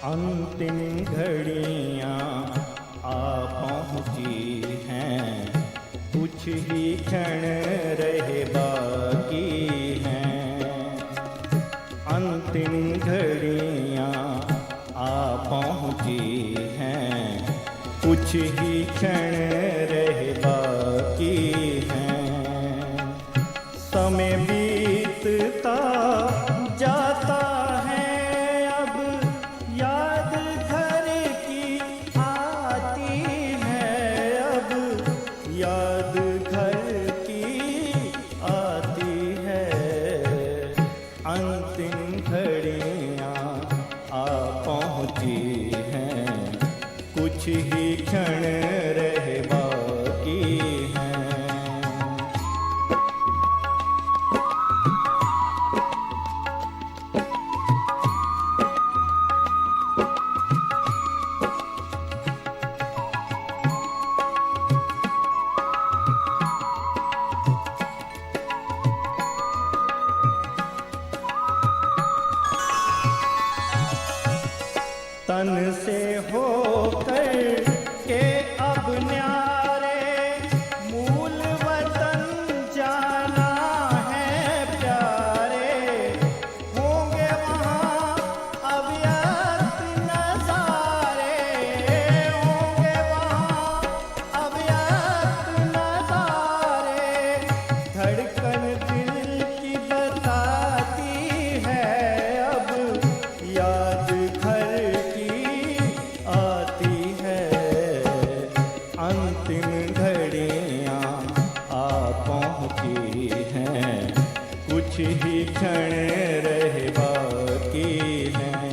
अंतिम घड़ियाँ आ पहुँची हैं, कुछ ही क्षण रहे बाकी हैं। अंतिम घड़ियाँ आ पहुँची हैं, कुछ ही क्षण रहे बाकी हैं। समय बीतता जाता है, अब याद घर की आती है, अब याद घर की आती है। अंतिम घड़ियाँ आ पहुँची हैं, कुछ ही क्षण रहे बाकी हैं। तन से होकर के अब न्यारे मूल वतन जाना है प्यारे। होंगे वहाँ अव्यक्त नज़ारे, होंगे वहाँ अव्यक्त नज़ारे। धड़कन दिल की बताती है, अब याद घर आती है। अंतिम घड़ियाँ आ पहुँची हैं, कुछ ही क्षण रहे बाकी हैं।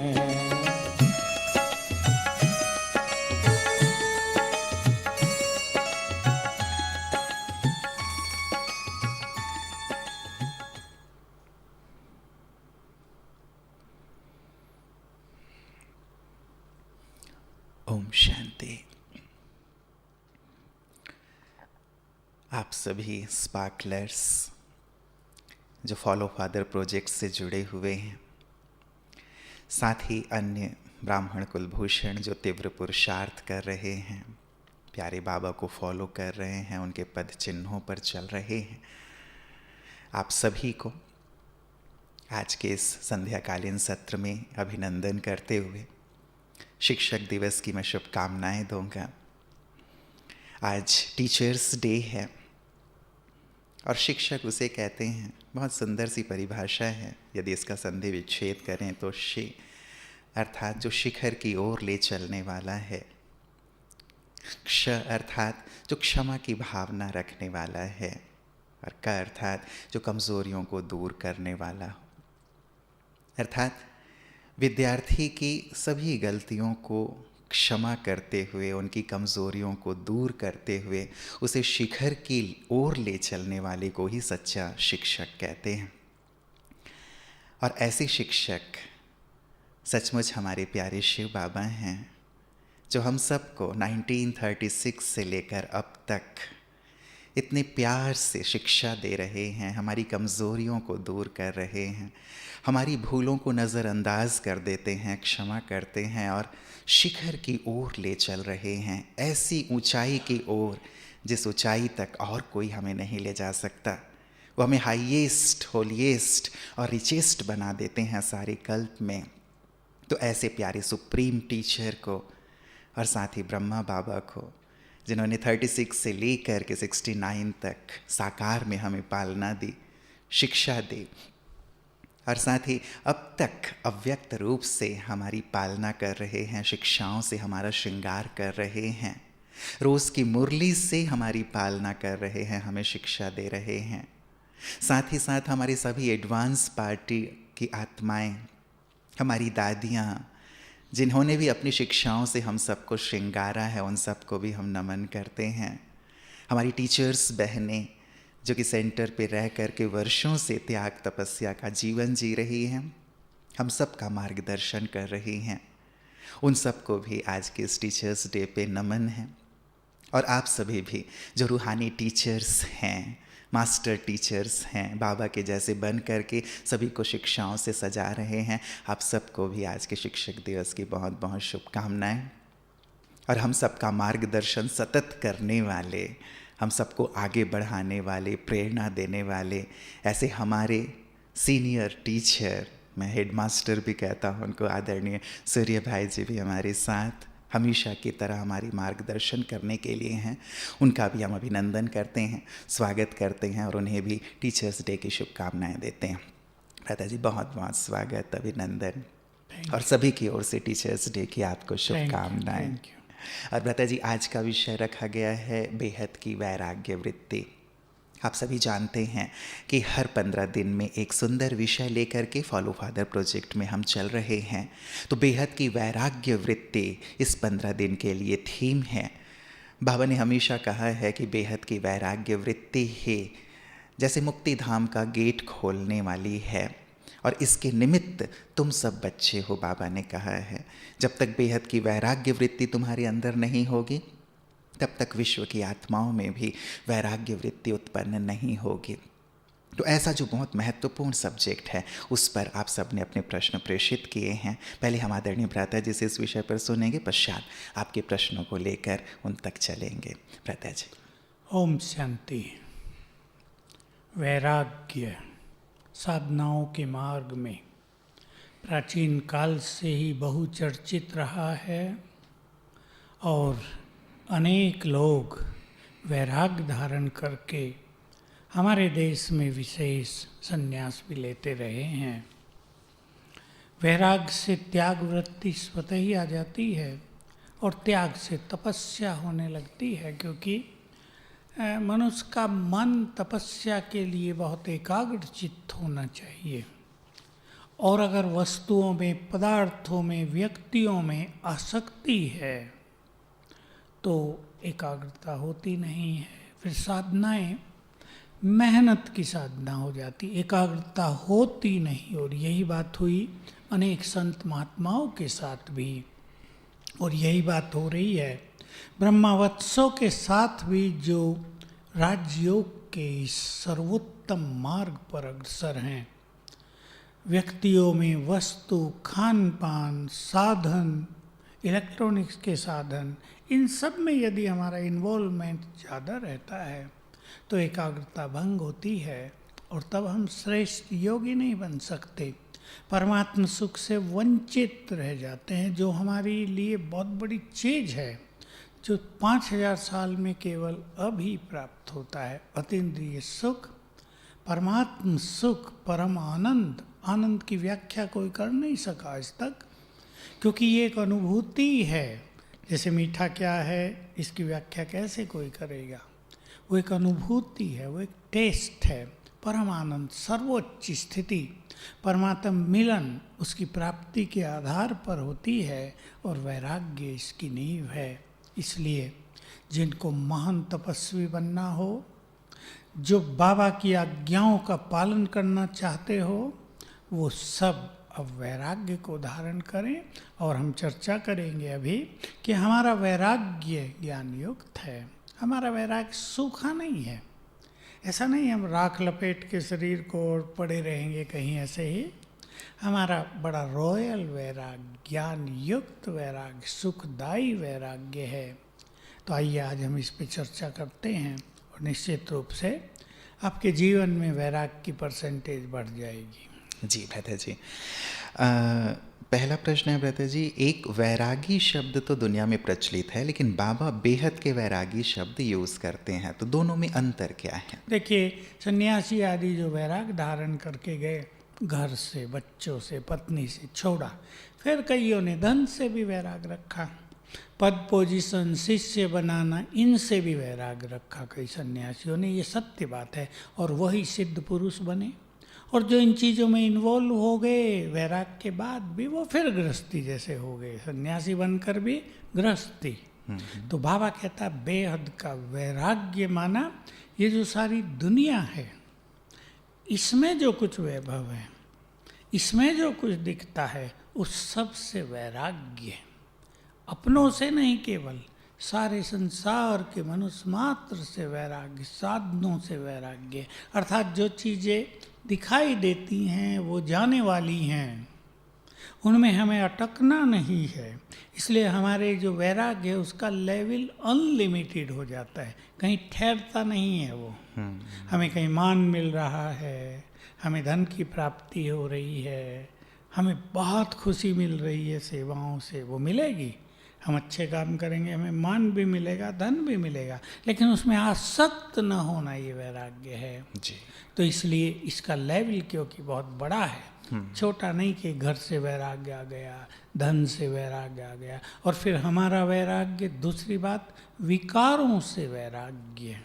ओम शांति। आप सभी स्पार्कलर्स जो फॉलो फादर प्रोजेक्ट से जुड़े हुए हैं, साथ ही अन्य ब्राह्मण कुलभूषण जो तीव्र पुरुषार्थ कर रहे हैं, प्यारे बाबा को फॉलो कर रहे हैं, उनके पद चिन्हों पर चल रहे हैं, आप सभी को आज के इस संध्याकालीन सत्र में अभिनंदन करते हुए शिक्षक दिवस की मैं शुभकामनाएं दूंगा। आज टीचर्स डे है और शिक्षक उसे कहते हैं, बहुत सुंदर सी परिभाषा है। यदि इसका संधि विच्छेद करें तो शि अर्थात जो शिखर की ओर ले चलने वाला है, क्ष अर्थात जो क्षमा की भावना रखने वाला है, और क अर्थात जो कमज़ोरियों को दूर करने वाला हो। अर्थात विद्यार्थी की सभी गलतियों को क्षमा करते हुए, उनकी कमज़ोरियों को दूर करते हुए उसे शिखर की ओर ले चलने वाले को ही सच्चा शिक्षक कहते हैं। और ऐसे शिक्षक सचमुच हमारे प्यारे शिव बाबा हैं, जो हम सबको 1936 से लेकर अब तक इतने प्यार से शिक्षा दे रहे हैं, हमारी कमज़ोरियों को दूर कर रहे हैं, हमारी भूलों को नज़रअंदाज कर देते हैं, क्षमा करते हैं और शिखर की ओर ले चल रहे हैं, ऐसी ऊंचाई की ओर जिस ऊंचाई तक और कोई हमें नहीं ले जा सकता। वो हमें हाईएस्ट, होलीएस्ट और रिचेस्ट बना देते हैं सारे कल्प में। तो ऐसे प्यारे सुप्रीम टीचर को और साथ ही ब्रह्मा बाबा को, जिन्होंने 36 से लेकर के 69 तक साकार में हमें पालना दी, शिक्षा दी, और साथ ही अब तक अव्यक्त रूप से हमारी पालना कर रहे हैं, शिक्षाओं से हमारा श्रृंगार कर रहे हैं, रोज़ की मुरली से हमारी पालना कर रहे हैं, हमें शिक्षा दे रहे हैं। साथ ही साथ हमारी सभी एडवांस पार्टी की आत्माएं, हमारी दादियाँ, जिन्होंने भी अपनी शिक्षाओं से हम सबको श्रृंगारा है, उन सबको भी हम नमन करते हैं। हमारी टीचर्स बहनें जो कि सेंटर पे रह कर के वर्षों से त्याग तपस्या का जीवन जी रही हैं, हम सब का मार्गदर्शन कर रही हैं, उन सबको भी आज के इस टीचर्स डे पे नमन है। और आप सभी भी जो रूहानी टीचर्स हैं, मास्टर टीचर्स हैं, बाबा के जैसे बन करके सभी को शिक्षाओं से सजा रहे हैं। आप सबको भी आज के शिक्षक दिवस की बहुत बहुत शुभकामनाएं। और हम सबका मार्गदर्शन सतत करने वाले, हम सबको आगे बढ़ाने वाले, प्रेरणा देने वाले ऐसे हमारे सीनियर टीचर, मैं हेडमास्टर भी कहता हूँ उनको, आदरणीय सूर्य भाई जी भी हमारे साथ हमेशा की तरह हमारी मार्गदर्शन करने के लिए हैं। उनका भी हम अभिनंदन करते हैं, स्वागत करते हैं और उन्हें भी टीचर्स डे की शुभकामनाएं देते हैं। भ्राता जी बहुत बहुत स्वागत, अभिनंदन और सभी की ओर से टीचर्स डे की आपको शुभकामनाएं। और भ्राता जी आज का विषय रखा गया है बेहद की वैराग्य वृत्ति। आप सभी जानते हैं कि हर 15 दिन में एक सुंदर विषय लेकर के फॉलो फादर प्रोजेक्ट में हम चल रहे हैं। तो बेहद की वैराग्य वृत्ति इस 15 दिन के लिए थीम है। बाबा ने हमेशा कहा है कि बेहद की वैराग्य वृत्ति ही जैसे मुक्ति धाम का गेट खोलने वाली है, और इसके निमित्त तुम सब बच्चे हो। बाबा ने कहा है जब तक बेहद की वैराग्य वृत्ति तुम्हारे अंदर नहीं होगी तब तक विश्व की आत्माओं में भी वैराग्य वृत्ति उत्पन्न नहीं होगी। तो ऐसा जो बहुत महत्वपूर्ण सब्जेक्ट है उस पर आप सब ने अपने प्रश्न प्रेषित किए हैं। पहले हम आदरणीय भ्राता जी से इस विषय पर सुनेंगे, पश्चात आपके प्रश्नों को लेकर उन तक चलेंगे। भ्राता जी। ओम शांति। वैराग्य साधनाओं के मार्ग में प्राचीन काल से ही बहुचर्चित रहा है और अनेक लोग वैराग्य धारण करके हमारे देश में विशेष संन्यास भी लेते रहे हैं। वैराग्य से त्याग वृत्ति स्वतः ही आ जाती है और त्याग से तपस्या होने लगती है, क्योंकि मनुष्य का मन तपस्या के लिए बहुत एकाग्र चित्त होना चाहिए। और अगर वस्तुओं में, पदार्थों में, व्यक्तियों में आसक्ति है तो एकाग्रता होती नहीं है। फिर साधनाएं मेहनत की साधना हो जाती, एकाग्रता होती नहीं। और यही बात हुई अनेक संत महात्माओं के साथ भी, और यही बात हो रही है ब्रह्मावत्सों के साथ भी, जो राजयोग के इस सर्वोत्तम मार्ग पर अग्रसर हैं। व्यक्तियों में वस्तु, खान पान, साधन, इलेक्ट्रॉनिक्स के साधन, इन सब में यदि हमारा इन्वॉल्वमेंट ज़्यादा रहता है तो एकाग्रता भंग होती है और तब हम श्रेष्ठ योगी नहीं बन सकते। परमात्म सुख से वंचित रह जाते हैं, जो हमारे लिए बहुत बड़ी चीज़ है, जो 5000 साल में केवल अभी प्राप्त होता है। अतीन्द्रिय सुख, परमात्म सुख, परम आनंद। आनंद की व्याख्या कोई कर नहीं सका आज तक, क्योंकि ये एक अनुभूति है। जैसे मीठा क्या है, इसकी व्याख्या कैसे कोई करेगा। वो एक अनुभूति है, वो एक टेस्ट है। परम आनंद, सर्वोच्च स्थिति, परमात्मा मिलन, उसकी प्राप्ति के आधार पर होती है और वैराग्य इसकी नींव है। इसलिए जिनको महान तपस्वी बनना हो, जो बाबा की आज्ञाओं का पालन करना चाहते हो, वो सब अब वैराग्य को धारण करें। और हम चर्चा करेंगे अभी कि हमारा वैराग्य ज्ञान युक्त है। हमारा वैराग्य सूखा नहीं है। ऐसा नहीं हम राख लपेट के शरीर को और पड़े रहेंगे कहीं ऐसे ही। हमारा बड़ा रॉयल वैराग्य, ज्ञान युक्त वैराग्य, सुखदायी वैराग्य है। तो आइए आज हम इस पे चर्चा करते हैं और निश्चित रूप से आपके जीवन में वैराग्य की परसेंटेज बढ़ जाएगी। जी भ्राता जी, पहला प्रश्न है भ्राता जी, एक वैरागी शब्द तो दुनिया में प्रचलित है, लेकिन बाबा बेहद के वैरागी शब्द यूज़ करते हैं, तो दोनों में अंतर क्या है? देखिए, सन्यासी आदि जो वैराग धारण करके गए, घर से, बच्चों से, पत्नी से छोड़ा, फिर कईयों ने धन से भी वैराग रखा, पद पोजीशन, शिष्य बनाना, इनसे भी वैराग रखा कई सन्यासियों ने। ये सत्य बात है, और वही सिद्ध पुरुष बने। और जो इन चीज़ों में इन्वॉल्व हो गए वैराग के बाद भी, वो फिर गृहस्थी जैसे हो गए, सन्यासी बनकर भी गृहस्थी। तो बाबा कहता बेहद का वैराग्य माना ये जो सारी दुनिया है, इसमें जो कुछ वैभव है, इसमें जो कुछ दिखता है, उस सब से वैराग्य, अपनों से नहीं केवल, सारे संसार के मनुष्य मात्र से वैराग्य, साधनों से वैराग्य, अर्थात जो चीज़ें दिखाई देती हैं वो जाने वाली हैं, उनमें हमें अटकना नहीं है। इसलिए हमारे जो वैराग्य है उसका लेवल अनलिमिटेड हो जाता है, कहीं ठहरता नहीं है वो। हमें कहीं मान मिल रहा है, हमें धन की प्राप्ति हो रही है, हमें बहुत खुशी मिल रही है सेवाओं से, वो मिलेगी। हम अच्छे काम करेंगे, हमें मान भी मिलेगा, धन भी मिलेगा, लेकिन उसमें आसक्त न होना ये वैराग्य है जी। तो इसलिए इसका लेवल क्योंकि बहुत बड़ा है, छोटा नहीं कि घर से वैराग्य आ गया, धन से वैराग्य आ गया, और फिर हमारा वैराग्य, दूसरी बात विकारों से वैराग्य,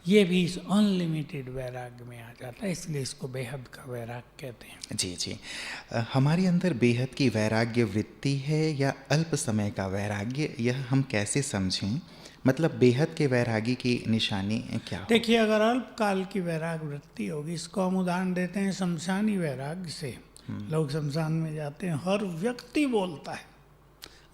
ये भी इस अनलिमिटेड वैराग्य में आ जाता है, इसलिए इसको बेहद का वैराग्य कहते हैं। जी जी। हमारे अंदर बेहद की वैराग्य वृत्ति है या अल्प समय का वैराग्य, यह हम कैसे समझें? मतलब बेहद के वैरागी की निशानी क्या हो? देखिए, अगर अल्पकाल की वैराग्य वृत्ति होगी, इसको हम उदाहरण देते हैं शमशानी वैराग्य से। लोग शमशान में जाते हैं, हर व्यक्ति बोलता है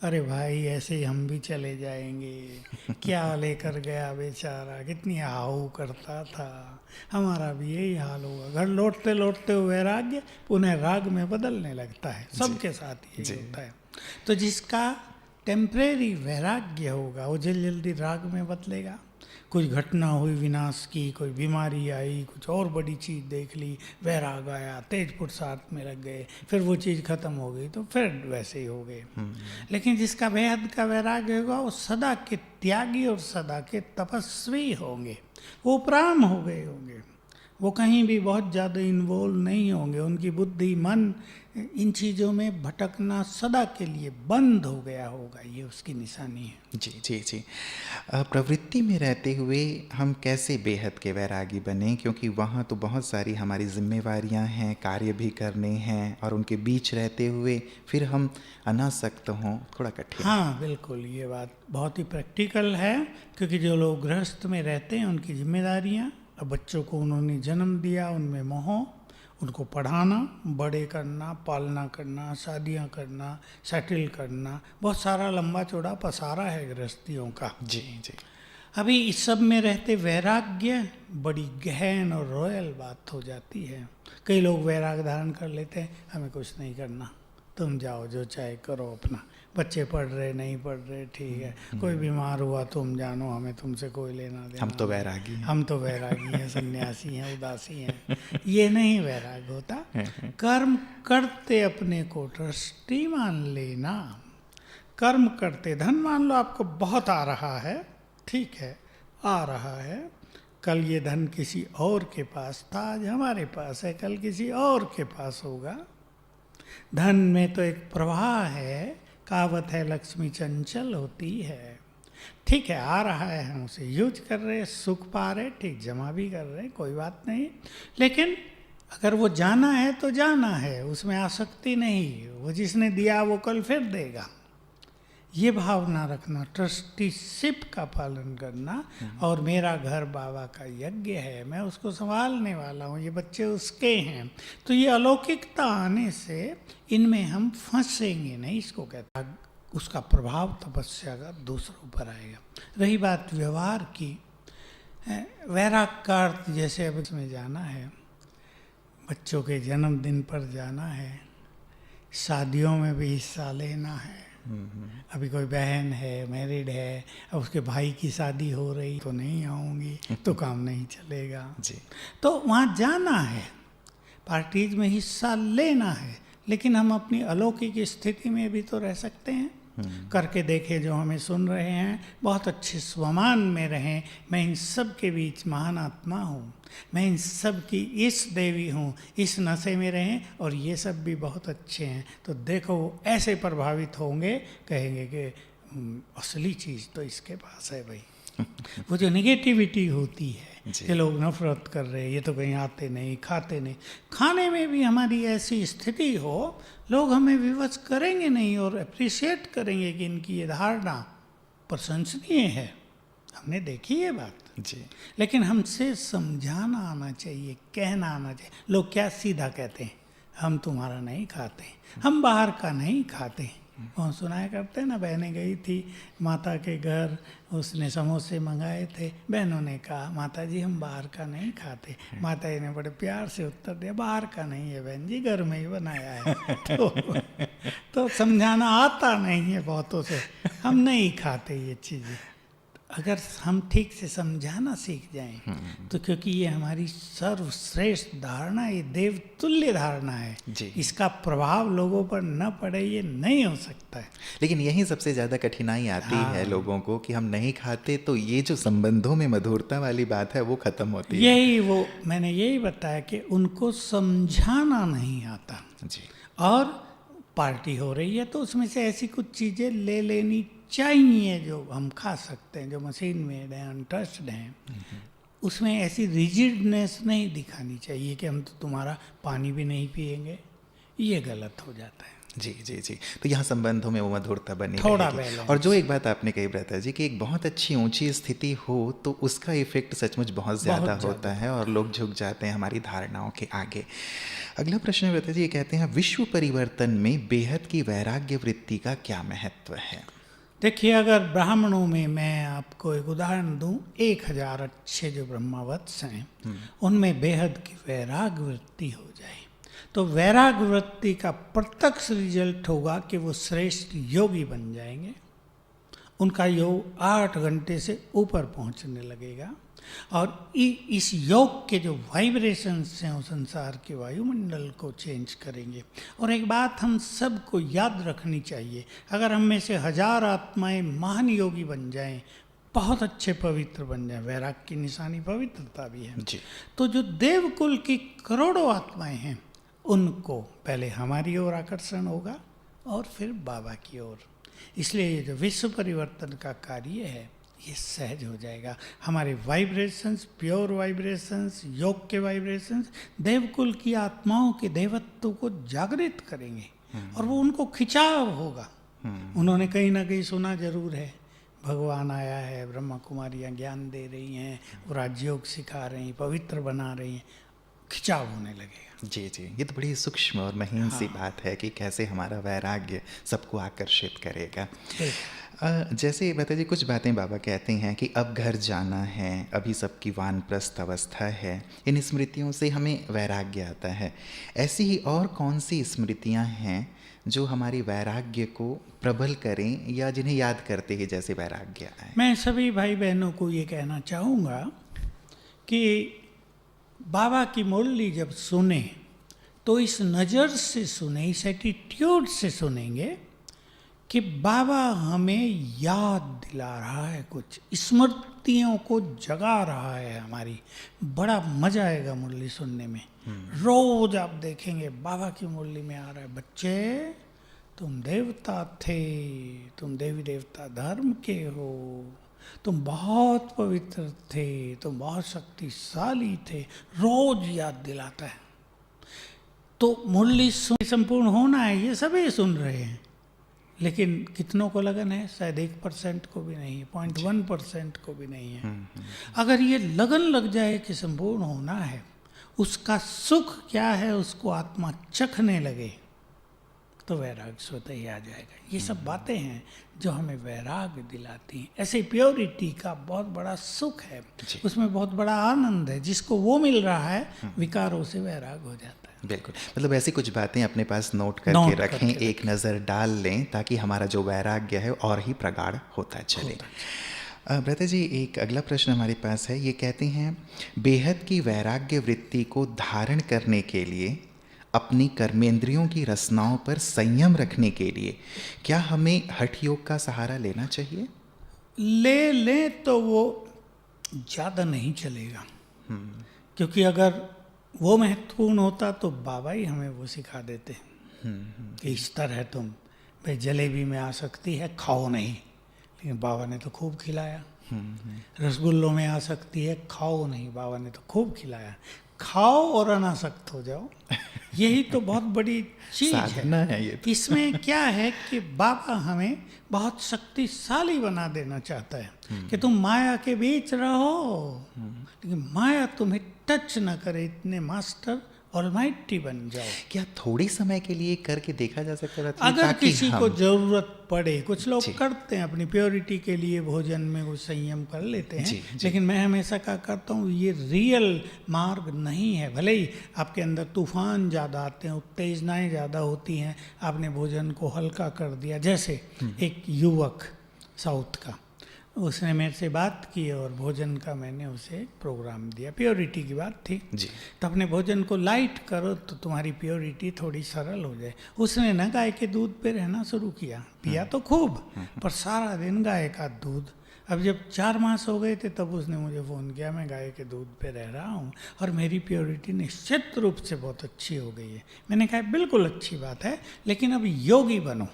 अरे भाई ऐसे ही हम भी चले जाएंगे, क्या लेकर गया बेचारा, कितनी आहू करता था, हमारा भी यही हाल होगा। घर लौटते लौटते वो वैराग्य पुनः राग में बदलने लगता है, सबके साथ यही होता है। तो जिसका टेम्परेरी वैराग्य होगा वो जल्दी जल्दी राग में बदलेगा। कुछ घटना हुई विनाश की, कोई बीमारी आई, कुछ और बड़ी चीज़ देख ली, वैराग आया, तेज पुरुषार्थ में लग गए, फिर वो चीज़ खत्म हो गई तो फिर वैसे ही हो गए। लेकिन जिसका बेहद का वैराग्य होगा वो सदा के त्यागी और सदा के तपस्वी होंगे, वो उपराम हो गए होंगे, वो कहीं भी बहुत ज़्यादा इन्वॉल्व नहीं होंगे, उनकी बुद्धि मन इन चीज़ों में भटकना सदा के लिए बंद हो गया होगा, ये उसकी निशानी है। जी जी जी। प्रवृत्ति में रहते हुए हम कैसे बेहद के वैरागी बने, क्योंकि वहाँ तो बहुत सारी हमारी जिम्मेवारियाँ हैं, कार्य भी करने हैं, और उनके बीच रहते हुए फिर हम अनासक्त हों, थोड़ा कठिन। हाँ बिल्कुल, ये बात बहुत ही प्रैक्टिकल है, क्योंकि जो लोग गृहस्थ में रहते हैं उनकी जिम्मेदारियाँ, अब बच्चों को उन्होंने जन्म दिया, उनमें मोह, उनको पढ़ाना, बड़े करना, पालना करना, शादियां करना, सेटल करना, बहुत सारा लंबा चौड़ा पसारा है गृहस्थियों का। जी जी। अभी इस सब में रहते वैराग्य बड़ी गहन और रॉयल बात हो जाती है। कई लोग वैराग्य धारण कर लेते हैं, हमें कुछ नहीं करना, तुम जाओ जो चाहे करो अपना, बच्चे पढ़ रहे नहीं पढ़ रहे ठीक है, कोई बीमार हुआ तुम जानो, हमें तुमसे कोई लेना देना, हम तो वैरागी हैं, हम तो वैरागी हैं, सन्यासी हैं, उदासी हैं। ये नहीं वैराग्य होता। कर्म करते अपने को ट्रस्टी मान लेना, कर्म करते, धन मान लो आपको बहुत आ रहा है, ठीक है आ रहा है, कल ये धन किसी और के पास था, आज हमारे पास है, कल किसी और के पास होगा। धन में तो एक प्रवाह है, कहावत है लक्ष्मी चंचल होती है, ठीक है आ रहा है, हम उसे यूज कर रहे हैं, सुख पा रहे, ठीक जमा भी कर रहे हैं, कोई बात नहीं, लेकिन अगर वो जाना है तो जाना है, उसमें आसक्ति नहीं, वो जिसने दिया वो कल फिर देगा, ये भावना रखना, ट्रस्टीशिप का पालन करना, और मेरा घर बाबा का यज्ञ है, मैं उसको संभालने वाला हूँ, ये बच्चे उसके हैं, तो ये अलौकिकता आने से इनमें हम फंसेंगे नहीं, इसको कहता है। उसका प्रभाव तपस्या का दूसरों पर आएगा। रही बात व्यवहार की, वैराग का अर्थ जैसे अब इसमें जाना है, बच्चों के जन्मदिन पर जाना है, शादियों में भी हिस्सा लेना है, अभी कोई बहन है मैरिड है, अब उसके भाई की शादी हो रही तो नहीं आऊँगी तो काम नहीं चलेगा जी। तो वहाँ जाना है, पार्टीज में हिस्सा लेना है, लेकिन हम अपनी अलौकिक स्थिति में भी तो रह सकते हैं। करके देखे जो हमें सुन रहे हैं, बहुत अच्छे स्वमान में रहें, मैं इन सब के बीच महान आत्मा हूँ, मैं इन सब की इस देवी हूँ, इस नशे में रहें, और ये सब भी बहुत अच्छे हैं, तो देखो वो ऐसे प्रभावित होंगे, कहेंगे कि असली चीज़ तो इसके पास है भाई। वो जो निगेटिविटी होती है कि लोग नफरत कर रहे हैं, ये तो कहीं आते नहीं, खाते नहीं, खाने में भी हमारी ऐसी स्थिति हो, लोग हमें विवश करेंगे नहीं और अप्रिशिएट करेंगे कि इनकी ये धारणा प्रशंसनीय है, हमने देखी ये बात जी। लेकिन हमसे समझाना आना चाहिए, कहना आना चाहिए। लोग क्या सीधा कहते हैं, हम तुम्हारा नहीं खाते, हम बाहर का नहीं खाते, वो सुनाया करते ना, बहनें गई थी माता के घर, उसने समोसे मंगाए थे, बहनों ने कहा माता जी हम बाहर का नहीं खाते। माता जी ने बड़े प्यार से उत्तर दिया बाहर का नहीं है बहन जी, घर में ही बनाया है। तो समझाना आता नहीं है बहुतों से, हम नहीं खाते ये चीज़ें। अगर हम ठीक से समझाना सीख जाएं तो, क्योंकि ये हमारी सर्वश्रेष्ठ धारणा, ये देवतुल्य धारणा है, जी। इसका प्रभाव लोगों पर न पड़े ये नहीं हो सकता है। लेकिन यही सबसे ज़्यादा कठिनाई आती है लोगों को कि हम नहीं खाते तो ये जो संबंधों में मधुरता वाली बात है वो खत्म होती है। यही वो मैंने यही बताया कि उनको समझाना नहीं आता। जी। और पार्टी हो रही है तो उसमें से ऐसी कुछ चीज़ें ले लेनी चाहिए जो हम खा सकते हैं, जो मशीन मेड हैं, अनटच्ड हैं। उसमें ऐसी रिजिडनेस नहीं दिखानी चाहिए कि हम तो तुम्हारा पानी भी नहीं पिएंगे, ये गलत हो जाता है। जी जी जी। तो यहाँ संबंधों में वो मधुरता बनी थोड़ा रहेगी। बैलेंस। और जो एक बात आपने कही भ्राता जी कि एक बहुत अच्छी ऊंची स्थिति हो तो उसका इफेक्ट सचमुच बहुत ज़्यादा होता है और लोग झुक जाते हैं हमारी धारणाओं के आगे। अगला प्रश्न भ्राता जी ये कहते हैं, विश्व परिवर्तन में बेहद की वैराग्य वृत्ति का क्या महत्व है? देखिए, अगर ब्राह्मणों में मैं आपको एक उदाहरण दूं, 1000 अच्छे जो ब्रह्मावत्स हैं उनमें बेहद की वैराग्य वृत्ति हो जाए तो वैराग्य वृत्ति का प्रत्यक्ष रिजल्ट होगा कि वो श्रेष्ठ योगी बन जाएंगे। उनका योग 8 घंटे से ऊपर पहुंचने लगेगा और इस योग के जो वाइब्रेशंस हैं वो संसार के वायुमंडल को चेंज करेंगे। और एक बात हम सबको याद रखनी चाहिए, अगर हम में से 1000 आत्माएं महान योगी बन जाएं, बहुत अच्छे पवित्र बन जाएं, वैराग्य की निशानी पवित्रता भी है जी। तो जो देवकुल की करोड़ों आत्माएं हैं उनको पहले हमारी ओर आकर्षण होगा और फिर बाबा की ओर। इसलिए ये जो विश्व परिवर्तन का कार्य है ये सहज हो जाएगा। हमारे वाइब्रेशंस, प्योर वाइब्रेशंस, योग के वाइब्रेशंस देवकुल की आत्माओं के देवत्व को जागृत करेंगे और वो उनको खिंचाव होगा। उन्होंने कहीं ना कहीं सुना जरूर है, भगवान आया है, ब्रह्मा कुमारियाँ ज्ञान दे रही हैं, वो राजयोग सिखा रही हैं, पवित्र बना रही हैं, खिंचाव होने लगेगा। जी जी। ये तो बड़ी सूक्ष्म और महीन सी बात है कि कैसे हमारा वैराग्य सबको आकर्षित करेगा। जैसे बता जी कुछ बातें बाबा कहते हैं कि अब घर जाना है, अभी सबकी वानप्रस्थ अवस्था है, इन स्मृतियों से हमें वैराग्य आता है। ऐसी ही और कौन सी स्मृतियां हैं जो हमारी वैराग्य को प्रबल करें या जिन्हें याद करते ही जैसे वैराग्य आए? मैं सभी भाई बहनों को ये कहना चाहूँगा कि बाबा की मुरली जब सुने तो इस नज़र से सुने, इस एटीट्यूड से सुनेंगे कि बाबा हमें याद दिला रहा है, कुछ स्मृतियों को जगा रहा है हमारी। बड़ा मजा आएगा मुरली सुनने में। रोज आप देखेंगे बाबा की मुरली में आ रहा है, बच्चे तुम देवता थे, तुम देवी देवता धर्म के हो, तुम बहुत पवित्र थे, तुम बहुत शक्तिशाली थे, रोज याद दिलाता है। तो मुरली संपूर्ण होना है, ये सभी सुन रहे हैं, लेकिन कितनों को लगन है? शायद 1% को भी नहीं है, 0.1% को भी नहीं है। अगर ये लगन लग जाए कि संपूर्ण होना है, उसका सुख क्या है उसको आत्मा चखने लगे तो वैराग्य स्वतः ही आ जाएगा। ये सब बातें हैं जो हमें वैराग्य दिलाती हैं। ऐसे प्योरिटी का बहुत बड़ा सुख है, उसमें बहुत बड़ा आनंद है। जिसको वो मिल रहा है विकारों से वैराग्य हो जाता है। बिल्कुल, मतलब ऐसी कुछ बातें अपने पास नोट करके रखें, एक नज़र डाल लें ताकि हमारा जो वैराग्य है और ही प्रगाढ़ होता चले। भ्राता जी एक अगला प्रश्न हमारे पास है, ये कहते हैं बेहद की वैराग्य वृत्ति को धारण करने के लिए, अपनी कर्मेंद्रियों की रचनाओं पर संयम रखने के लिए क्या हमें हठ योग का सहारा लेना चाहिए? ले लें तो वो ज़्यादा नहीं चलेगा, क्योंकि अगर वो महत्वपूर्ण होता तो बाबा ही हमें वो सिखा देते कि इस तरह तुम भाई जलेबी में आ सकती है, खाओ नहीं, लेकिन बाबा ने तो खूब खिलाया। रसगुल्लों में आ सकती है, खाओ नहीं, बाबा ने तो खूब खिलाया। खाओ और अनासक्त हो जाओ, यही तो बहुत बड़ी चीज है। ये तो। इसमें क्या है कि बाबा हमें बहुत शक्तिशाली बना देना चाहता है कि तुम माया के बीच रहो, लेकिन माया तुम्हें टच न करे, इतने मास्टर ऑलमाइटी बन जाओ। क्या थोड़े समय के लिए करके देखा जा सकता है? अगर ताकि किसी को जरूरत पड़े, कुछ लोग जी। करते हैं अपनी प्योरिटी के लिए भोजन में कुछ संयम कर लेते हैं, जी, जी। लेकिन मैं हमेशा क्या करता हूँ, ये रियल मार्ग नहीं है। भले ही आपके अंदर तूफान ज़्यादा आते हैं, उत्तेजनाएं ज़्यादा होती हैं, आपने भोजन को हल्का कर दिया। जैसे एक युवक साउथ का, उसने मेरे से बात की और भोजन का मैंने उसे एक प्रोग्राम दिया, प्योरिटी की बात थी। जी। तो अपने भोजन को लाइट करो तो तुम्हारी प्योरिटी थोड़ी सरल हो जाए। उसने ना गाय के दूध पे रहना शुरू किया, पिया तो खूब, पर सारा दिन गाय का दूध। अब जब 4 मास हो गए थे तब उसने मुझे फ़ोन किया, मैं गाय के दूध पे रह रहा हूँ और मेरी प्योरिटी निश्चित रूप से बहुत अच्छी हो गई है। मैंने कहा बिल्कुल अच्छी बात है, लेकिन अब योगी बनो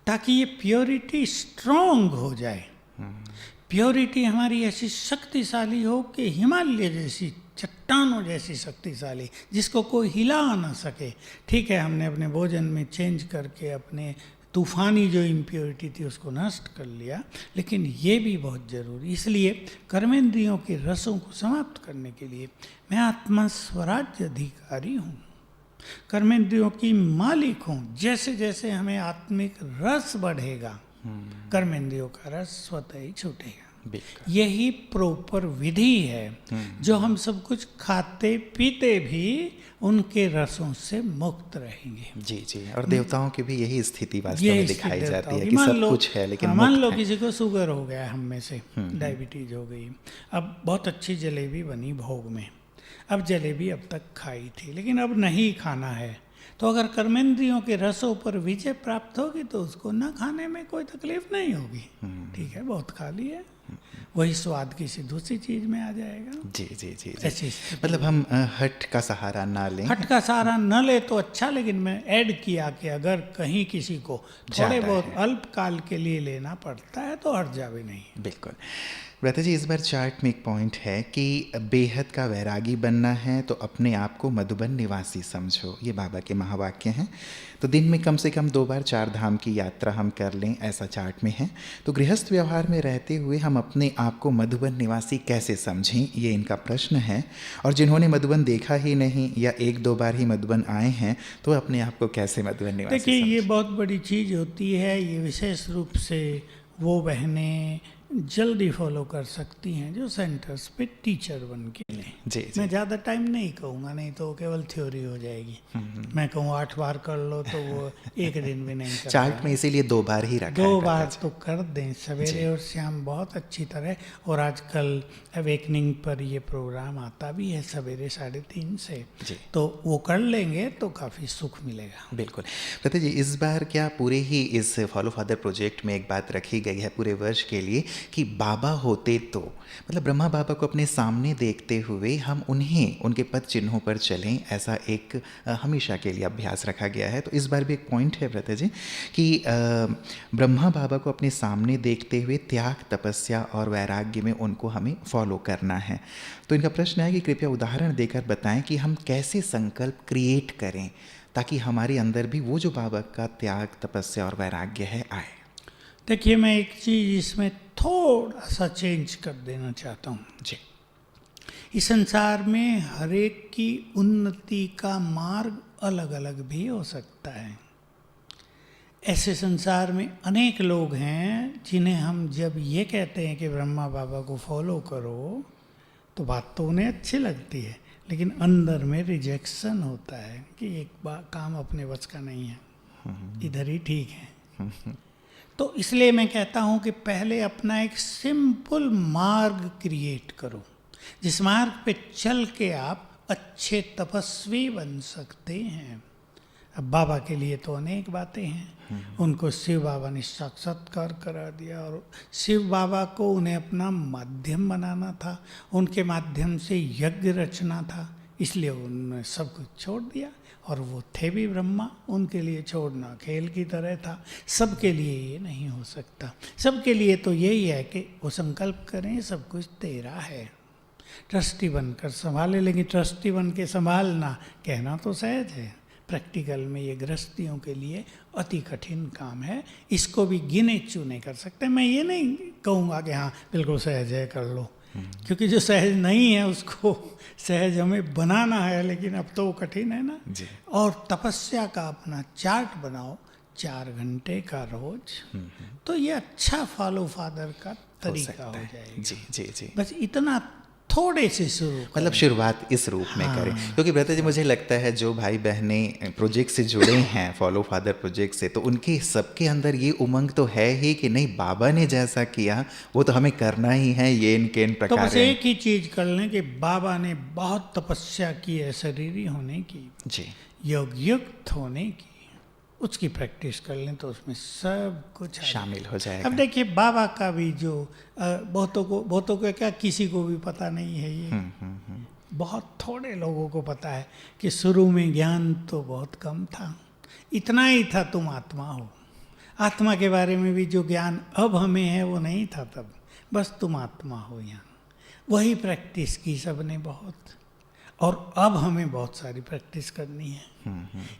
ताकि ये प्योरिटी स्ट्रांग हो जाए। प्योरिटी हमारी ऐसी शक्तिशाली हो कि हिमालय जैसी, चट्टानों जैसी शक्तिशाली, जिसको कोई हिला ना सके। ठीक है, हमने अपने भोजन में चेंज करके अपने तूफानी जो इम्प्योरिटी थी उसको नष्ट कर लिया, लेकिन ये भी बहुत ज़रूरी। इसलिए कर्मेंद्रियों के रसों को समाप्त करने के लिए मैं आत्मा स्वराज्य अधिकारी हूँ, कर्मेंद्रियों की मालिक हूँ। जैसे जैसे हमें आत्मिक रस बढ़ेगा, कर्मेंद्रियों का रस स्वतः ही छूटेगा। बिल्कुल। यही प्रॉपर विधि है जो हम सब कुछ खाते पीते भी उनके रसों से मुक्त रहेंगे। जी जी, और देवताओं की भी यही स्थिति वास्तव ये में इसकी दिखाई देवताओं जाती है की। कि मान सब लो- कुछ है लेकिन हाँ, मान मुक्त लो है। किसी को शुगर हो गया, हम में से डायबिटीज हो गई, अब बहुत अच्छी जलेबी बनी भोग में, अब जलेबी अब तक खाई थी लेकिन अब नहीं खाना है, तो अगर कर्मेंद्रियों के रसों पर विजय प्राप्त होगी तो उसको न खाने में कोई तकलीफ नहीं होगी। ठीक है, बहुत खा लिया, वही स्वाद किसी दूसरी चीज में आ जाएगा। जी जी जी जी। ऐसी स्थिति। मतलब हम हट का सहारा ना लें। हट का सहारा न ले तो अच्छा, लेकिन मैं ऐड किया कि अगर कहीं किसी को थोड़े ज़्यादा बहुत है। अल्पकाल के लिए लेना पड़ता है तो हट जावे नहीं। बिल्कुल। ब्रता जी, इस बार चार्ट में एक पॉइंट है कि बेहद का वैरागी बनना है तो अपने आप को मधुबन निवासी समझो, ये बाबा के महावाक्य हैं। तो दिन में कम से कम 2 बार 4 धाम की यात्रा हम कर लें, ऐसा चार्ट में है। तो गृहस्थ व्यवहार में रहते हुए हम अपने आप को मधुबन निवासी कैसे समझें, ये इनका प्रश्न है। और जिन्होंने मधुबन देखा ही नहीं या 1-2 बार ही मधुबन आए हैं तो अपने आप को कैसे मधुबन निवासी देखिए, ये समझें? बहुत बड़ी चीज़ होती है। ये विशेष रूप से वो बहनें जल्दी फॉलो कर सकती हैं जो सेंटर्स पे टीचर बन के लें। जी जी। मैं ज़्यादा टाइम नहीं कहूँगा, नहीं तो केवल थ्योरी हो जाएगी। मैं कहूँ 8 बार कर लो तो वो एक दिन भी नहीं कर चार्ट में इसीलिए 2 बार ही रखा है 2 ब्रता बार जी। तो कर दें, सवेरे जी। और शाम बहुत अच्छी तरह। और आजकल अवेकनिंग पर ये प्रोग्राम आता भी है सवेरे 3:30 से, जी। तो वो कर लेंगे तो काफ़ी सुख मिलेगा। बिल्कुल। ब्रता जी, इस बार क्या पूरे ही इस फॉलो फादर प्रोजेक्ट में एक बात रखी गई है पूरे वर्ष के लिए कि बाबा होते तो, मतलब ब्रह्मा बाबा को अपने सामने देखते हुए हम उन्हें उनके पद चिन्हों पर चलें, ऐसा एक हमेशा के लिए अभ्यास रखा गया है। तो इस बार भी एक पॉइंट है ब्रता जी कि ब्रह्मा बाबा को अपने सामने देखते हुए त्याग, तपस्या और वैराग्य में उनको हमें फॉलो करना है। तो इनका प्रश्न है कि कृपया उदाहरण देकर बताएं कि हम कैसे संकल्प क्रिएट करें ताकि हमारे अंदर भी वो जो बाबा का त्याग, तपस्या और वैराग्य है आए। देखिए, मैं एक चीज़ इसमें थोड़ा सा चेंज कर देना चाहता हूँ। जी। इस संसार में हर एक की उन्नति का मार्ग अलग अलग भी हो सकता है। ऐसे संसार में अनेक लोग हैं जिन्हें हम जब ये कहते हैं कि ब्रह्मा बाबा को फॉलो करो तो बात तो उन्हें अच्छी लगती है, लेकिन अंदर में रिजेक्शन होता है कि एक बार काम अपने बस का नहीं है, इधर ही ठीक है। तो इसलिए मैं कहता हूँ कि पहले अपना एक सिंपल मार्ग क्रिएट करो, जिस मार्ग पे चल के आप अच्छे तपस्वी बन सकते हैं। अब बाबा के लिए तो अनेक बातें हैं। उनको शिव बाबा ने साक्षात्कार करा दिया और शिव बाबा को उन्हें अपना माध्यम बनाना था, उनके माध्यम से यज्ञ रचना था, इसलिए उन्होंने सब कुछ छोड़ दिया। और वो थे भी ब्रह्मा, उनके लिए छोड़ना खेल की तरह था। सबके लिए ये नहीं हो सकता। सबके लिए तो यही है कि वो संकल्प करें सब कुछ तेरा है, ट्रस्टी बनकर संभाले। लेकिन ट्रस्टी बन के संभालना कहना तो सहज है, प्रैक्टिकल में ये गृहस्थियों के लिए अति कठिन काम है। इसको भी गिने चुने कर सकते हैं। मैं ये नहीं कहूँगा कि हाँ बिल्कुल सहज है कर लो, क्योंकि जो सहज नहीं है उसको सहज हमें बनाना है, लेकिन अब तो वो कठिन है ना जी। और तपस्या का अपना चार्ट बनाओ 4 घंटे का रोज, तो ये अच्छा फॉलो फादर का तरीका हो जाएगा। जी जी जी। बस इतना थोड़े से शुरू मतलब शुरुआत इस रूप में करें, क्योंकि ब्रता जी मुझे लगता है जो भाई बहनें प्रोजेक्ट से जुड़े हैं, फॉलो फादर प्रोजेक्ट से, तो उनके सबके अंदर ये उमंग तो है ही कि नहीं, बाबा ने जैसा किया वो तो हमें करना ही है, ये इनके इन तो प्रकार बस एक ही चीज कर लें कि बाबा ने बहुत तपस्या की है शरीरी होने की, जी योग युक्त होने की, उसकी प्रैक्टिस कर लें तो उसमें सब कुछ आ शामिल हो जाएगा। जाएगा। अब देखिए बाबा का भी जो बहुतों को क्या, किसी को भी पता नहीं है ये, बहुत थोड़े लोगों को पता है कि शुरू में ज्ञान तो बहुत कम था, इतना ही था तुम आत्मा हो। आत्मा के बारे में भी जो ज्ञान अब हमें है वो नहीं था तब, बस तुम आत्मा हो यहाँ। वही प्रैक्टिस की सबने बहुत, और अब हमें बहुत सारी प्रैक्टिस करनी है।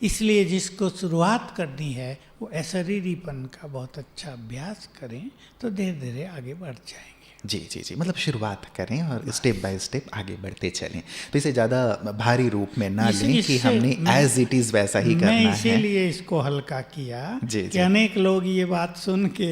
इसलिए जिसको शुरुआत करनी है वो अशरीरीपन का बहुत अच्छा अभ्यास करें तो धीरे धीरे आगे बढ़ जाएंगे। जी जी जी, मतलब शुरुआत करें और स्टेप बाय स्टेप आगे बढ़ते चलें, तो इसे ज़्यादा भारी रूप में ना लें कि हमने एज इट इज़ वैसा ही करना है। मैं इसीलिए इसको हल्का किया जी, कि जी। अनेक लोग ये बात सुन के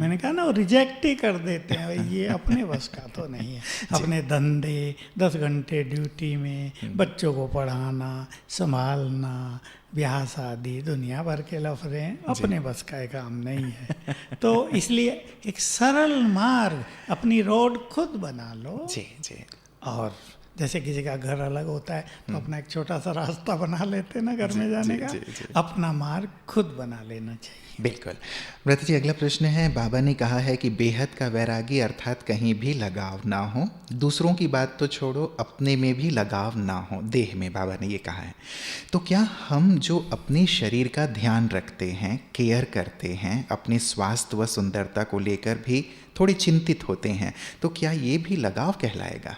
मैंने कहा ना वो रिजेक्ट ही कर देते हैं, भाई ये अपने बस का तो नहीं है। अपने धंधे 10 घंटे ड्यूटी में बच्चों को पढ़ाना, संभालना, ब्याह शादी, दुनिया भर के लफड़े अपने बस का काम नहीं है। तो इसलिए एक सरल मार्ग, अपनी रोड खुद बना लो। जी जी। और जैसे किसी का घर अलग होता है तो अपना एक छोटा सा रास्ता बना लेते ना घर में जाने का, अपना मार्ग खुद बना लेना चाहिए। बिल्कुल। व्रत जी, अगला प्रश्न है, बाबा ने कहा है कि बेहद का वैरागी अर्थात कहीं भी लगाव ना हो, दूसरों की बात तो छोड़ो अपने में भी लगाव ना हो, देह में, बाबा ने ये कहा है। तो क्या हम जो अपने शरीर का ध्यान रखते हैं, केयर करते हैं, अपने स्वास्थ्य व सुंदरता को लेकर भी थोड़ी चिंतित होते हैं, तो क्या ये भी लगाव कहलाएगा?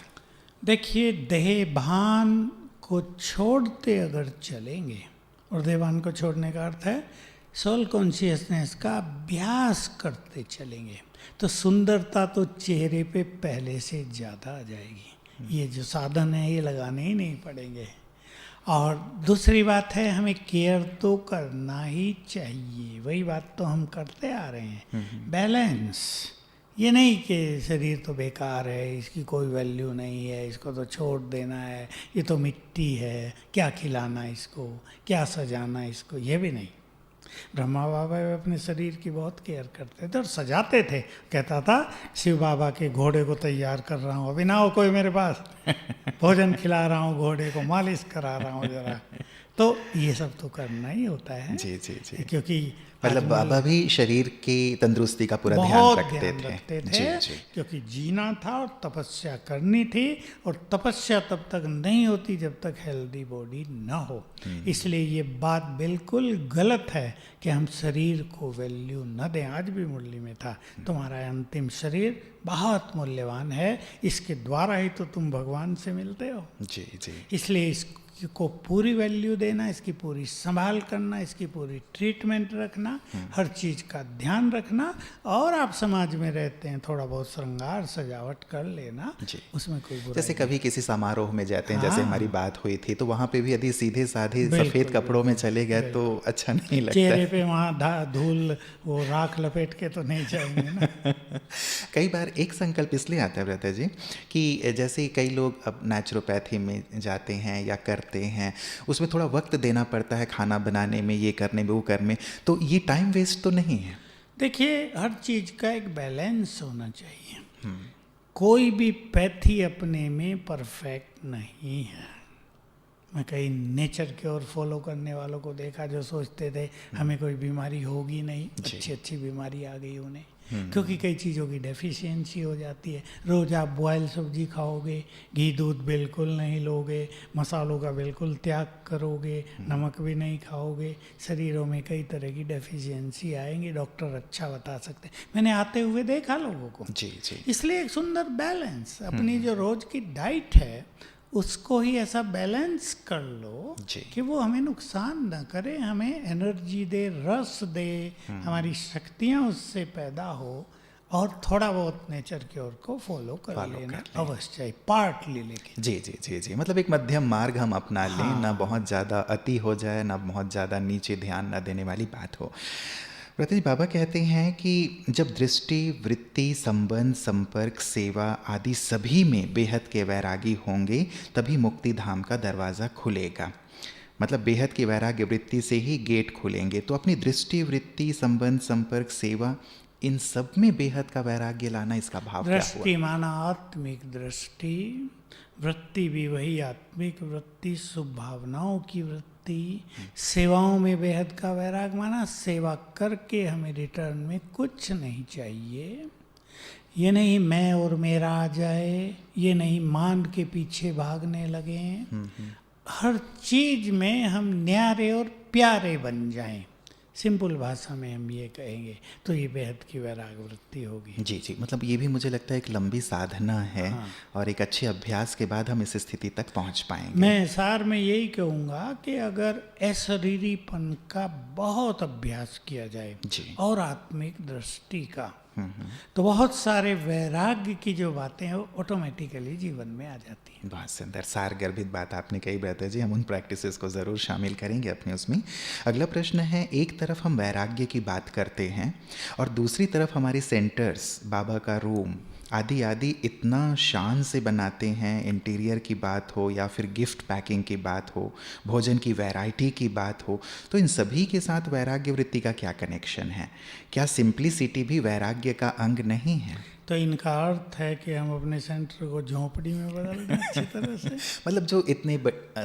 देखिए, देह भान को छोड़ते अगर चलेंगे, और देहभान को छोड़ने का अर्थ है सोल कॉन्शियसनेस का अभ्यास करते चलेंगे, तो सुंदरता तो चेहरे पे पहले से ज़्यादा आ जाएगी। ये जो साधन है ये लगाने ही नहीं पड़ेंगे। और दूसरी बात है, हमें केयर तो करना ही चाहिए, वही बात तो हम करते आ रहे हैं। बैलेंस, ये नहीं कि शरीर तो बेकार है, इसकी कोई वैल्यू नहीं है, इसको तो छोड़ देना है, ये तो मिट्टी है, क्या खिलाना इसको, क्या सजाना इसको, ये भी नहीं। ब्रह्मा बाबा अपने शरीर की बहुत केयर करते थे और सजाते थे। कहता था शिव बाबा के घोड़े को तैयार कर रहा हूँ, अभी ना हो कोई मेरे पास, भोजन खिला रहा हूँ घोड़े को, मालिश करा रहा हूँ जरा। तो ये सब तो करना ही होता है। जी जी जी। क्योंकि मतलब बाबा भी शरीर की तंदुरुस्ती का पूरा ध्यान बहुत रखते ध्यान थे। रखते थे। जी जी। क्योंकि जीना था और तपस्या करनी थी, और तपस्या तब तक नहीं होती जब तक हेल्दी बॉडी ना हो। इसलिए ये बात बिल्कुल गलत है कि हम शरीर को वैल्यू न दें। आज भी मुरली में था, तुम्हारा अंतिम शरीर बहुत मूल्यवान है, इसके द्वारा ही तो तुम भगवान से मिलते हो। जी जी। इसलिए इसको पूरी वैल्यू देना, इसकी पूरी संभाल करना, इसकी पूरी ट्रीटमेंट रखना, हर चीज़ का ध्यान रखना। और आप समाज में रहते हैं, थोड़ा बहुत श्रृंगार सजावट कर लेना, उसमें कोई बुराई जैसे कभी किसी समारोह में जाते हैं, हाँ। जैसे हमारी बात हुई थी, तो वहाँ पे भी यदि सीधे साधे सफ़ेद कपड़ों में चले गए तो अच्छा नहीं लगता। चेहरे पे वहाँ धूल वो राख लपेट के तो नहीं जाएंगे ना। कई बार एक संकल्प इसलिए आता है व्रता जी कि जैसे कई लोग अब नेचुरोपैथी में जाते हैं या करते हैं, उसमें थोड़ा वक्त देना पड़ता है, खाना बनाने में, ये करने में, वो करने में, तो ये टाइम वेस्ट तो नहीं है? देखिए, हर चीज़ का एक बैलेंस होना चाहिए। कोई भी पैथी अपने में परफेक्ट नहीं है। मैं कई नेचर के और फॉलो करने वालों को देखा जो सोचते थे हमें कोई बीमारी होगी नहीं, अच्छी अच्छी बीमारी आ गई उन्हें, क्योंकि कई चीज़ों की डेफिशिएंसी हो जाती है। रोज़ आप बॉयल सब्जी खाओगे, घी दूध बिल्कुल नहीं लोगे, मसालों का बिल्कुल त्याग करोगे, नमक भी नहीं खाओगे, शरीरों में कई तरह की डेफिशिएंसी आएंगी। डॉक्टर अच्छा बता सकते हैं, मैंने आते हुए देखा लोगों को। जी जी। इसलिए एक सुंदर बैलेंस, अपनी जो रोज़ की डाइट है उसको ही ऐसा बैलेंस कर लो कि वो हमें नुकसान न करे, हमें एनर्जी दे, रस दे, हमारी शक्तियाँ उससे पैदा हो, और थोड़ा बहुत नेचर की ओर को फॉलो कर लेना अवश्य चाहिए, पार्ट ले लेके। जी जी जी जी, मतलब एक मध्यम मार्ग हम अपना लें, हाँ। ना बहुत ज़्यादा अति हो जाए, ना बहुत ज़्यादा नीचे ध्यान ना देने वाली बात हो। व्रत जी, बाबा कहते हैं कि जब दृष्टि, वृत्ति, संबंध, संपर्क, सेवा आदि सभी में बेहद के वैरागी होंगे तभी मुक्ति धाम का दरवाज़ा खुलेगा। मतलब बेहद की वैराग्य वृत्ति से ही गेट खुलेंगे। तो अपनी दृष्टि, वृत्ति, संबंध, संपर्क, सेवा, इन सब में बेहद का वैराग्य लाना, इसका भाव क्या हुआ? दृष्टि माना आत्मिक दृष्टि, वृत्ति भी वही आत्मिक वृत्ति, शुभ भावनाओं की वृत्ति, सेवाओं में बेहद का वैराग माना सेवा करके हमें रिटर्न में कुछ नहीं चाहिए। ये नहीं मैं और मेरा आ जाए, ये नहीं मान के पीछे भागने लगे। हर चीज में हम न्यारे और प्यारे बन जाएं, सिंपल भाषा में हम ये कहेंगे तो ये बेहद की वैराग वृत्ति होगी। जी जी, मतलब ये भी मुझे लगता है एक लंबी साधना है। हाँ। और एक अच्छे अभ्यास के बाद हम इस स्थिति तक पहुंच पाएंगे। मैं सार में यही कहूँगा कि अगर अशरीरीपन का बहुत अभ्यास किया जाए जी। और आत्मिक दृष्टि का, तो बहुत सारे वैराग्य की जो बातें हैं वो ऑटोमेटिकली जीवन में आ जाती हैं। बहुत सुंदर सार गर्भित बात आपने कही ब्रता जी, हम उन प्रैक्टिसेस को ज़रूर शामिल करेंगे अपने उसमें। अगला प्रश्न है, एक तरफ हम वैराग्य की बात करते हैं और दूसरी तरफ हमारे सेंटर्स, बाबा का रूम आदि आदि इतना शान से बनाते हैं, इंटीरियर की बात हो या फिर गिफ्ट पैकिंग की बात हो, भोजन की वैरायटी की बात हो, तो इन सभी के साथ वैराग्य वृत्ति का क्या कनेक्शन है? क्या सिंप्लिसिटी भी वैराग्य का अंग नहीं है? तो इनका अर्थ है कि हम अपने सेंटर को झोंपड़ी में बदल दें अच्छी तरह से। मतलब जो इतने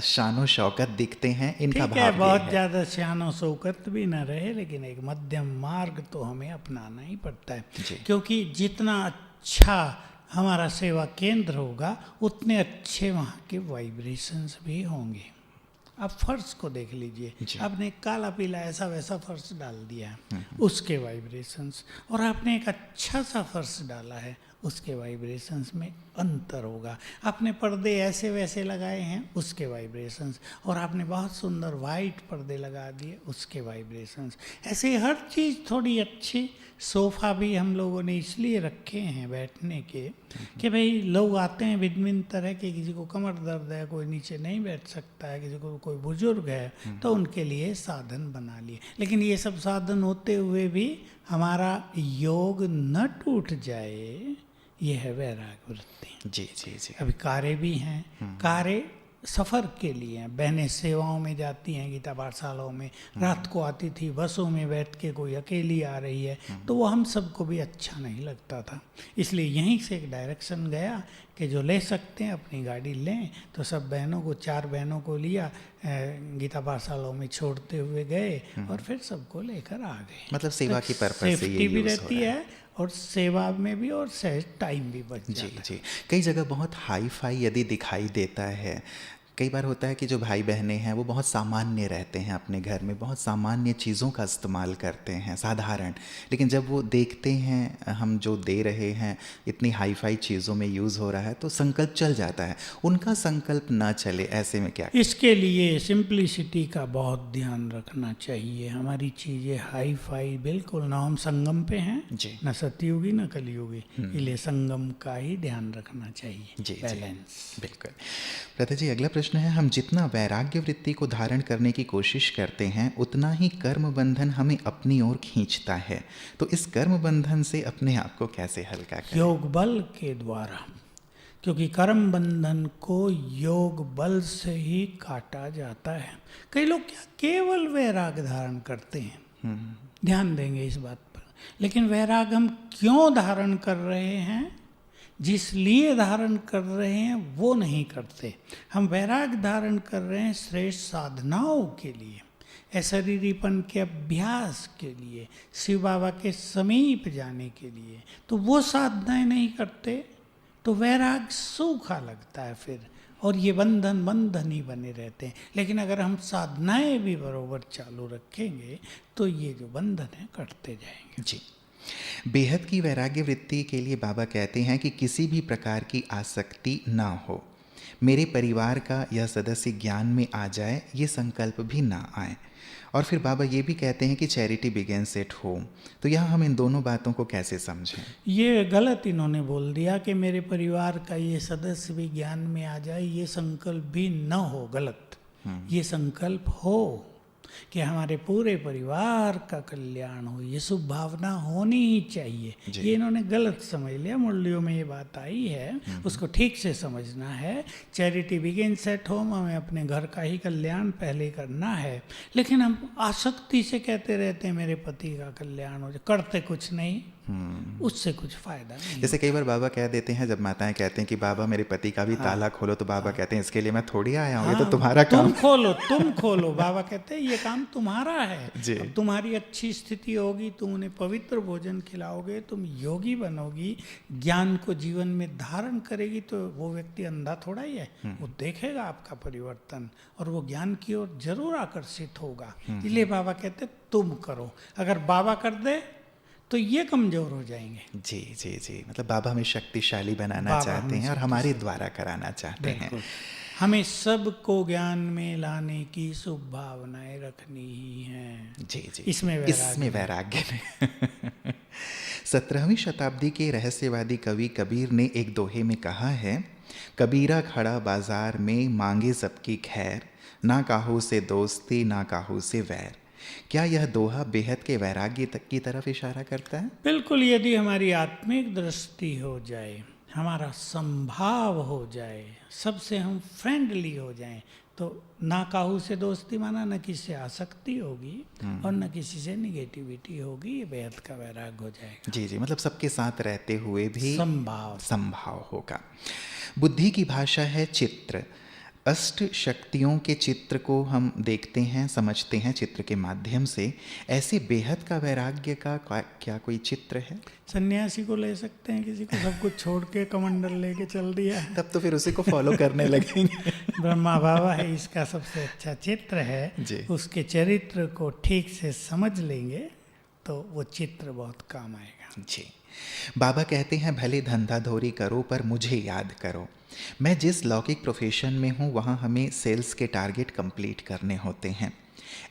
शानो शौकत दिखते हैं, इनका ठीक भाव है, ये बहुत है। ज़्यादा शानो शौकत भी ना रहे, लेकिन एक मध्यम मार्ग तो हमें अपनाना ही पड़ता है। जी। क्योंकि जितना अच्छा हमारा सेवा केंद्र होगा उतने अच्छे वहाँ के वाइब्रेशंस भी होंगे। आप फर्श को देख लीजिए, जी। आपने काला पीला ऐसा वैसा फर्श डाल दिया है, उसके वाइब्रेशंस, और आपने एक अच्छा सा फर्श डाला है, उसके वाइब्रेशंस में अंतर होगा। आपने पर्दे ऐसे वैसे लगाए हैं, उसके वाइब्रेशंस, और आपने बहुत सुंदर वाइट पर्दे लगा दिए, उसके वाइब्रेशंस। ऐसे हर चीज़ थोड़ी अच्छी। सोफ़ा भी हम लोगों ने इसलिए रखे हैं बैठने के कि भाई लोग आते हैं भिन्न भिन्न तरह के, किसी को कमर दर्द है, कोई नीचे नहीं बैठ सकता है, किसी को कोई बुजुर्ग है, तो उनके लिए साधन बना लिए। लेकिन ये सब साधन होते हुए भी हमारा योग न टूट जाए, ये है वैराग वृत्ति। जी जी जी। अभी कारें भी हैं, कारें सफ़र के लिए हैं। बहनें सेवाओं में जाती हैं, गीता पाठशालाओं में, रात को आती थी, बसों में बैठ के कोई अकेली आ रही है, तो वो हम सबको भी अच्छा नहीं लगता था। इसलिए यहीं से एक डायरेक्शन गया कि जो ले सकते हैं अपनी गाड़ी लें। तो सब बहनों को, 4 बहनों को लिया, गीता पाठशालाओं में छोड़ते हुए गए और फिर सबको लेकर आ गए। मतलब सेवा की पर्पस से ये सेफ्टी भी यूज़ हो रहती रहा है और सेवा में भी, और सहज टाइम भी बच जाता है। जी जी। कई जगह बहुत हाई फाई यदि दिखाई देता है, कई बार होता है कि जो भाई बहनें हैं वो बहुत सामान्य रहते हैं, अपने घर में बहुत सामान्य चीज़ों का इस्तेमाल करते हैं, साधारण, लेकिन जब वो देखते हैं हम जो दे रहे हैं इतनी हाई फाई चीज़ों में यूज़ हो रहा है, तो संकल्प चल जाता है। उनका संकल्प ना चले, ऐसे में क्या? इसके लिए सिंप्लिसिटी का बहुत ध्यान रखना चाहिए। हमारी चीज़ें हाई फाई बिल्कुल ना, हम संगम पे हैं जी न सतयुगी न कलयुगी, इसलिए संगम का ही ध्यान रखना चाहिए। जी बैलेंस। बिल्कुल। प्रथा जी, अगला प्रश्न है, हम जितना वैराग्य वृत्ति को धारण करने की कोशिश करते हैं उतना ही कर्म बंधन हमें अपनी ओर खींचता है, तो इस कर्म बंधन से अपने आप को कैसे हल्का करें? योग बल के द्वारा, क्योंकि कर्म बंधन को योग बल से ही काटा जाता है। कई लोग क्या केवल वैराग धारण करते हैं, ध्यान देंगे इस बात पर, लेकिन वैराग हम क्यों धारण कर रहे हैं, जिस लिए धारण कर रहे हैं वो नहीं करते। हम वैराग धारण कर रहे हैं श्रेष्ठ साधनाओं के लिए, अशरीरीपन के अभ्यास के लिए, शिव बाबा के समीप जाने के लिए, तो वो साधनाएं नहीं करते तो वैराग सूखा लगता है फिर, और ये बंधन ही बने रहते हैं। लेकिन अगर हम साधनाएं भी बरोबर चालू रखेंगे तो ये जो बंधन है कटते जाएंगे। जी। बेहद की वैराग्य वृत्ति के लिए बाबा कहते हैं कि किसी भी प्रकार की आसक्ति ना हो, मेरे परिवार का यह सदस्य ज्ञान में आ जाए, ये संकल्प भी ना आए। और फिर बाबा ये भी कहते हैं कि चैरिटी बिगिंस एट होम। तो यहाँ हम इन दोनों बातों को कैसे समझें? ये गलत इन्होंने बोल दिया कि मेरे परिवार का ये सदस्य भी ज्ञान में आ जाए, ये संकल्प भी न हो। गलत। ये संकल्प हो कि हमारे पूरे परिवार का कल्याण हो, ये शुभ भावना होनी ही चाहिए। ये इन्होंने गलत समझ लिया। मुरलियों में ये बात आई है, उसको ठीक से समझना है। चैरिटी बिगिंस एट होम, हमें अपने घर का ही कल्याण पहले करना है। लेकिन हम आसक्ति से कहते रहते हैं मेरे पति का कल्याण हो जाए, करते कुछ नहीं, उससे कुछ फायदा नहीं। जैसे कई बार बाबा कह देते हैं, जब माताएं कहते हैं कि बाबा मेरे पति का भी ताला खोलो, तो बाबा कहते हैं इसके लिए मैं थोड़ी आया हूँ, ये तो तुम्हारा काम। तुम खोलो। बाबा कहते हैं ये काम तुम्हारा है। अब तुम्हारी अच्छी स्थिति होगी, तुम उन्हें पवित्र भोजन खिलाओगे, तुम योगी बनोगी, ज्ञान को जीवन में धारण करेगी, तो वो व्यक्ति अंधा थोड़ा ही है, वो देखेगा आपका परिवर्तन और वो ज्ञान की ओर जरूर आकर्षित होगा। इसलिए बाबा कहते तुम करो। अगर बाबा कर दे तो ये कमजोर हो जाएंगे। जी जी जी, मतलब बाबा हमें शक्तिशाली बनाना चाहते हैं और हमारे द्वारा कराना चाहते हैं। हमें सबको ज्ञान में लाने की शुभ भावनाएं रखनी ही हैं। जी जी, इसमें वैराग्य में 17वीं शताब्दी के रहस्यवादी कवि कबीर ने एक दोहे में कहा है, कबीरा खड़ा बाजार में मांगे सबकी खैर, ना काहू से दोस्ती ना काहू से वैर। क्या यह दोहा बेहद के वैराग्य तक की तरफ इशारा करता है? बिल्कुल। यदि हमारी आत्मिक दृष्टि हो जाए, हमारा संभाव हो जाए, सबसे हम फ्रेंडली हो जाएं, तो ना काहू से दोस्ती माना न किसी से आसक्ति होगी और न किसी से निगेटिविटी होगी, ये बेहद का वैराग्य हो जाएगा। जी जी, मतलब सबके साथ रहते हुए भी संभाव होगा। बुद्धि की भाषा है चित्र। अष्ट शक्तियों के चित्र को हम देखते हैं, समझते हैं चित्र के माध्यम से। ऐसे बेहद का वैराग्य का क्या कोई चित्र है? सन्यासी को ले सकते हैं, किसी को सब कुछ छोड़ के कमंडल लेके चल दिया, तब तो फिर उसी को फॉलो करने लगेंगे। ब्रह्मा बाबा है, इसका सबसे अच्छा चित्र है। उसके चरित्र को ठीक से समझ लेंगे तो वो चित्र बहुत काम आएगा। जी, बाबा कहते हैं भले धंधा धोरी करो पर मुझे याद करो। मैं जिस लौकिक प्रोफेशन में हूँ वहाँ हमें सेल्स के टारगेट कंप्लीट करने होते हैं।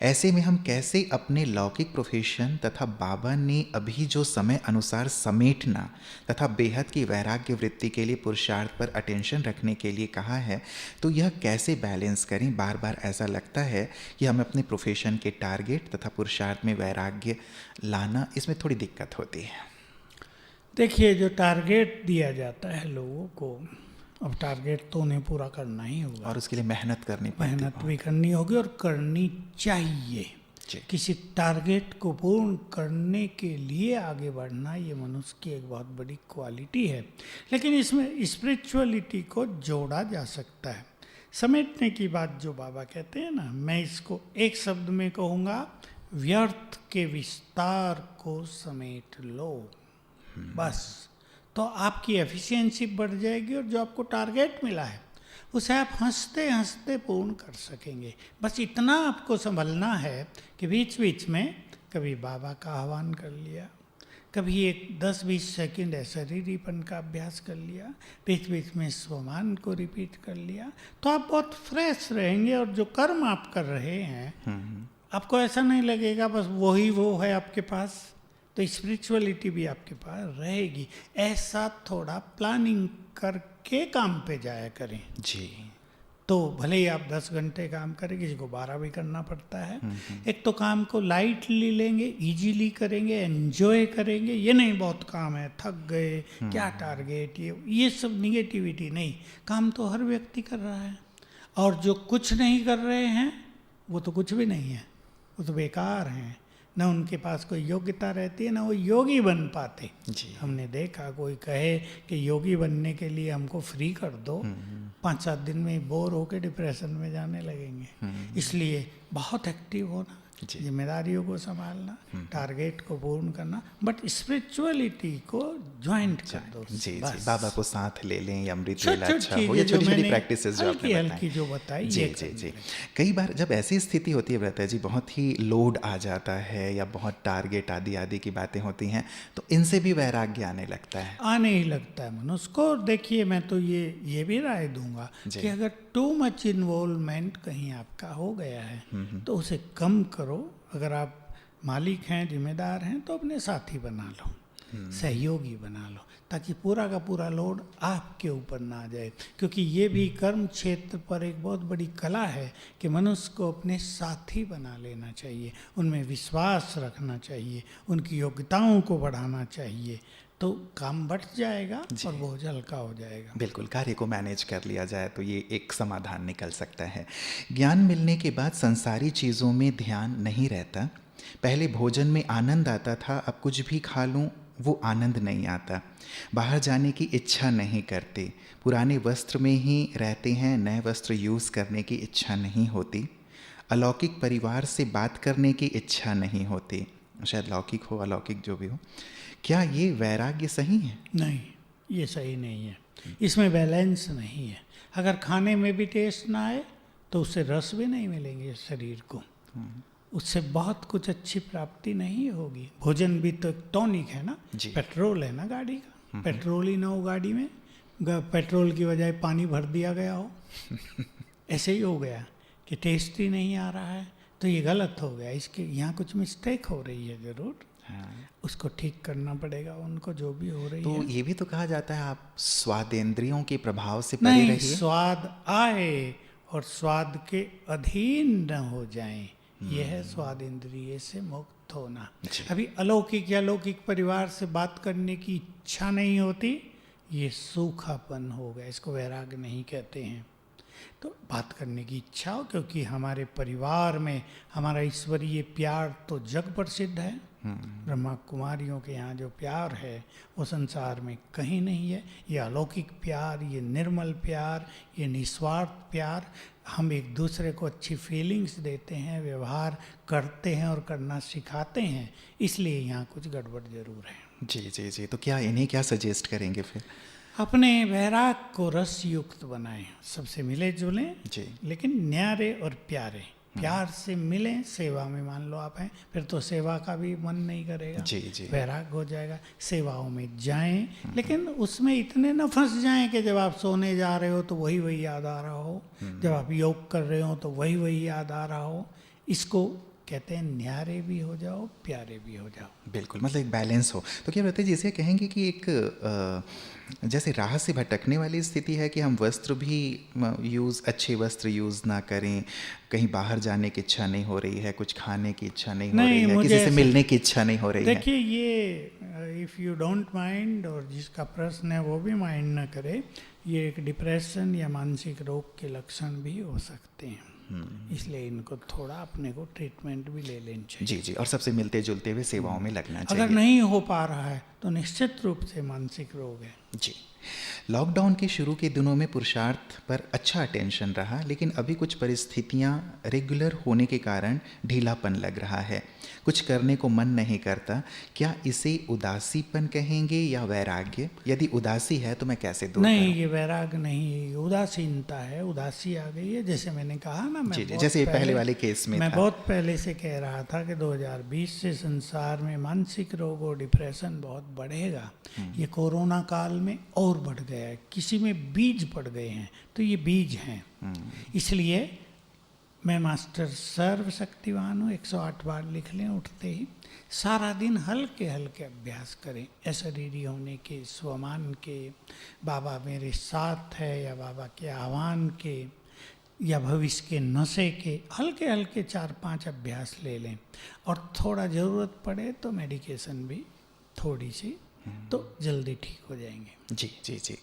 ऐसे में हम कैसे अपने लौकिक प्रोफेशन तथा बाबा ने अभी जो समय अनुसार समेटना तथा बेहद की वैराग्य वृत्ति के लिए पुरुषार्थ पर अटेंशन रखने के लिए कहा है, तो यह कैसे बैलेंस करें? बार बार ऐसा लगता है कि हमें अपने प्रोफेशन के टारगेट तथा पुरुषार्थ में वैराग्य लाना, इसमें थोड़ी दिक्कत होती है। देखिए, जो टारगेट दिया जाता है लोगों को, अब टारगेट तो उन्हें पूरा करना ही होगा और उसके लिए मेहनत भी करनी होगी और करनी चाहिए। किसी टारगेट को पूर्ण करने के लिए आगे बढ़ना, ये मनुष्य की एक बहुत बड़ी क्वालिटी है। लेकिन इसमें स्पिरिचुअलिटी को जोड़ा जा सकता है। समेटने की बात जो बाबा कहते हैं ना, मैं इसको एक शब्द में कहूँगा, व्यर्थ के विस्तार को समेट लो, बस। तो आपकी एफिशिएंसी बढ़ जाएगी और जो आपको टारगेट मिला है उसे आप हंसते हंसते पूर्ण कर सकेंगे। बस इतना आपको संभलना है कि बीच बीच में कभी बाबा का आह्वान कर लिया, कभी एक 10-20 सेकंड शरीरीपन का अभ्यास कर लिया, बीच बीच में स्वमान को रिपीट कर लिया, तो आप बहुत फ्रेश रहेंगे। और जो कर्म आप कर रहे हैं, आपको ऐसा नहीं लगेगा बस वही वो है आपके पास, तो स्पिरिचुअलिटी भी आपके पास रहेगी। ऐसा थोड़ा प्लानिंग करके काम पे जाया करें जी। तो भले ही आप 10 घंटे काम करें, किसी को 12 भी करना पड़ता है। एक तो काम को लाइटली लेंगे, इजीली करेंगे, एंजॉय करेंगे। ये नहीं बहुत काम है, थक गए, क्या टारगेट, ये सब निगेटिविटी नहीं। काम तो हर व्यक्ति कर रहा है, और जो कुछ नहीं कर रहे हैं वो तो कुछ भी नहीं है, वो तो बेकार हैं। न उनके पास कोई योग्यता रहती है, न वो योगी बन पाते। हमने देखा कोई कहे कि योगी बनने के लिए हमको फ्री कर दो, 5-7 दिन में बोर होकर डिप्रेशन में जाने लगेंगे। इसलिए बहुत एक्टिव होना, जी। जिम्मेदारियों को संभालना, टारगेट को पूर्ण करना, बट स्पिरिचुअलिटी को ज्वाइंट कर दो। जी जी, बस। बाबा को साथ ले लें या अमृत छोटी वेला छोटी अच्छा हो, चीजें या जो छोटी छोटी मैंने प्रैक्टिसेस जो आपने हल्की बताई। जो बताई, जी ये जी करने जी। लगे। कई बार जब ऐसी स्थिति होती है व्रता जी, बहुत ही लोड आ जाता है या बहुत टारगेट आदि आदि की बातें होती हैं, तो इनसे भी वैराग्य आने लगता है। आने ही लगता है मनुष्य को। देखिए, मैं तो ये भी राय दूंगा जी। कि अगर टू मच इन्वॉल्वमेंट कहीं आपका हो गया है तो उसे कम करो। अगर आप मालिक हैं, जिम्मेदार हैं, तो अपने साथी बना लो, सहयोगी बना लो, ताकि पूरा का पूरा लोड आपके ऊपर ना आ जाए। क्योंकि ये भी कर्म क्षेत्र पर एक बहुत बड़ी कला है कि मनुष्य को अपने साथी बना लेना चाहिए, उनमें विश्वास रखना चाहिए, उनकी योग्यताओं को बढ़ाना चाहिए, तो काम बढ़ जाएगा और बोझ हल्का हो जाएगा। बिल्कुल, कार्य को मैनेज कर लिया जाए तो ये एक समाधान निकल सकता है। ज्ञान मिलने के बाद संसारी चीज़ों में ध्यान नहीं रहता। पहले भोजन में आनंद आता था, अब कुछ भी खा लूँ वो आनंद नहीं आता। बाहर जाने की इच्छा नहीं करते, पुराने वस्त्र में ही रहते हैं, नए वस्त्र यूज़ करने की इच्छा नहीं होती। अलौकिक परिवार से बात करने की इच्छा नहीं होती, शायद लौकिक हो अलौकिक जो भी हो। क्या ये वैराग्य सही है? नहीं, ये सही नहीं है। इसमें बैलेंस नहीं है। अगर खाने में भी टेस्ट ना आए तो उससे रस भी नहीं मिलेंगे शरीर को, उससे बहुत कुछ अच्छी प्राप्ति नहीं होगी। भोजन भी तो एक टॉनिक है ना, जी। पेट्रोल है ना गाड़ी का। पेट्रोल ही ना हो गाड़ी में, पेट्रोल की बजाय पानी भर दिया गया हो, ऐसे ही हो गया कि टेस्ट ही नहीं आ रहा है, तो ये गलत हो गया। इसके यहाँ कुछ मिस्टेक हो रही है ज़रूर, उसको ठीक करना पड़ेगा उनको, जो भी हो रही तो है। ये भी तो कहा जाता है आप स्वादेंद्रियों के प्रभाव से परे नहीं, रहिए। स्वाद आए और स्वाद के अधीन न हो जाएं, यह है स्वाद इंद्रिय से मुक्त होना। अभी अलौकिक या लौकिक परिवार से बात करने की इच्छा नहीं होती, ये सूखापन हो गया, इसको वैराग्य नहीं कहते हैं। तो बात करने की इच्छा हो, क्योंकि हमारे परिवार में हमारा ईश्वरीय प्यार तो जग प्रसिद्ध है। ब्रह्मा कुमारियों के यहाँ जो प्यार है वो संसार में कहीं नहीं है। ये अलौकिक प्यार, ये निर्मल प्यार, ये निस्वार्थ प्यार, हम एक दूसरे को अच्छी फीलिंग्स देते हैं, व्यवहार करते हैं और करना सिखाते हैं, इसलिए यहाँ कुछ गड़बड़ जरूर है। जी जी जी। तो क्या इन्हें क्या सजेस्ट करेंगे फिर? अपने वैराग को रस युक्त बनाएं, सबसे मिले जुलें, जी। लेकिन न्यारे और प्यारे, प्यार से मिलें। सेवा में मान लो आप हैं, फिर तो सेवा का भी मन नहीं करेगा, जी जी। वैराग हो जाएगा। सेवाओं में जाएं, लेकिन उसमें इतने न फंस जाएं कि जब आप सोने जा रहे हो तो वही वही याद आ रहा हो, जब आप योग कर रहे हो तो वही वही याद आ रहा हो। इसको कहते हैं न्यारे भी हो जाओ, प्यारे भी हो जाओ। बिल्कुल, मतलब एक बैलेंस हो। तो क्या रहता है, जैसे कहेंगे कि एक जैसे राह से भटकने वाली स्थिति है कि हम वस्त्र भी अच्छे वस्त्र यूज़ ना करें, कहीं बाहर जाने की इच्छा नहीं हो रही है, कुछ खाने की इच्छा नहीं हो रही है, किसी से मिलने की इच्छा नहीं हो रही है। देखिए, ये इफ़ यू डोंट माइंड, और जिसका प्रश्न है वो भी माइंड ना करे, ये एक डिप्रेशन या मानसिक रोग के लक्षण भी हो सकते हैं। इसलिए इनको थोड़ा अपने को ट्रीटमेंट भी ले लेनी चाहिए। जी जी। और सबसे मिलते जुलते हुए सेवाओं में लगना चाहिए। अगर नहीं हो पा रहा है तो निश्चित रूप से मानसिक रोग है। जी। लॉकडाउन के शुरू के दिनों में पुरुषार्थ पर अच्छा अटेंशन रहा, लेकिन अभी कुछ परिस्थितियां रेगुलर होने के कारण ढीलापन लग रहा है, कुछ करने को मन नहीं करता। क्या इसे उदासीपन कहेंगे या वैराग्य? यदि उदासी है तो मैं कैसे दूर नहीं, करूं? ये वैराग्य नहीं, उदासीनता है, उदासी आ गई है। जैसे मैंने कहा ना, मैं जी जी, बहुत जैसे पहले वाले केस में मैं था। बहुत पहले से कह रहा था कि 2020 से संसार में मानसिक रोग और डिप्रेशन बहुत बढ़ेगा। ये कोरोना काल में और बढ़ गया है, किसी में बीज पड़ गए हैं, तो ये बीज हैं। इसलिए मैं मास्टर सर्वशक्तिवान हूँ, 108 बार लिख लें उठते ही। सारा दिन हल्के हल्के अभ्यास करें, अशरीरी होने के, स्वमान के, बाबा मेरे साथ है या बाबा के आह्वान के या भविष्य के नशे के, हल्के हल्के 4-5 अभ्यास ले लें। और थोड़ा ज़रूरत पड़े तो मेडिकेशन भी थोड़ी सी, तो जल्दी ठीक हो जाएंगे। जी जी जी।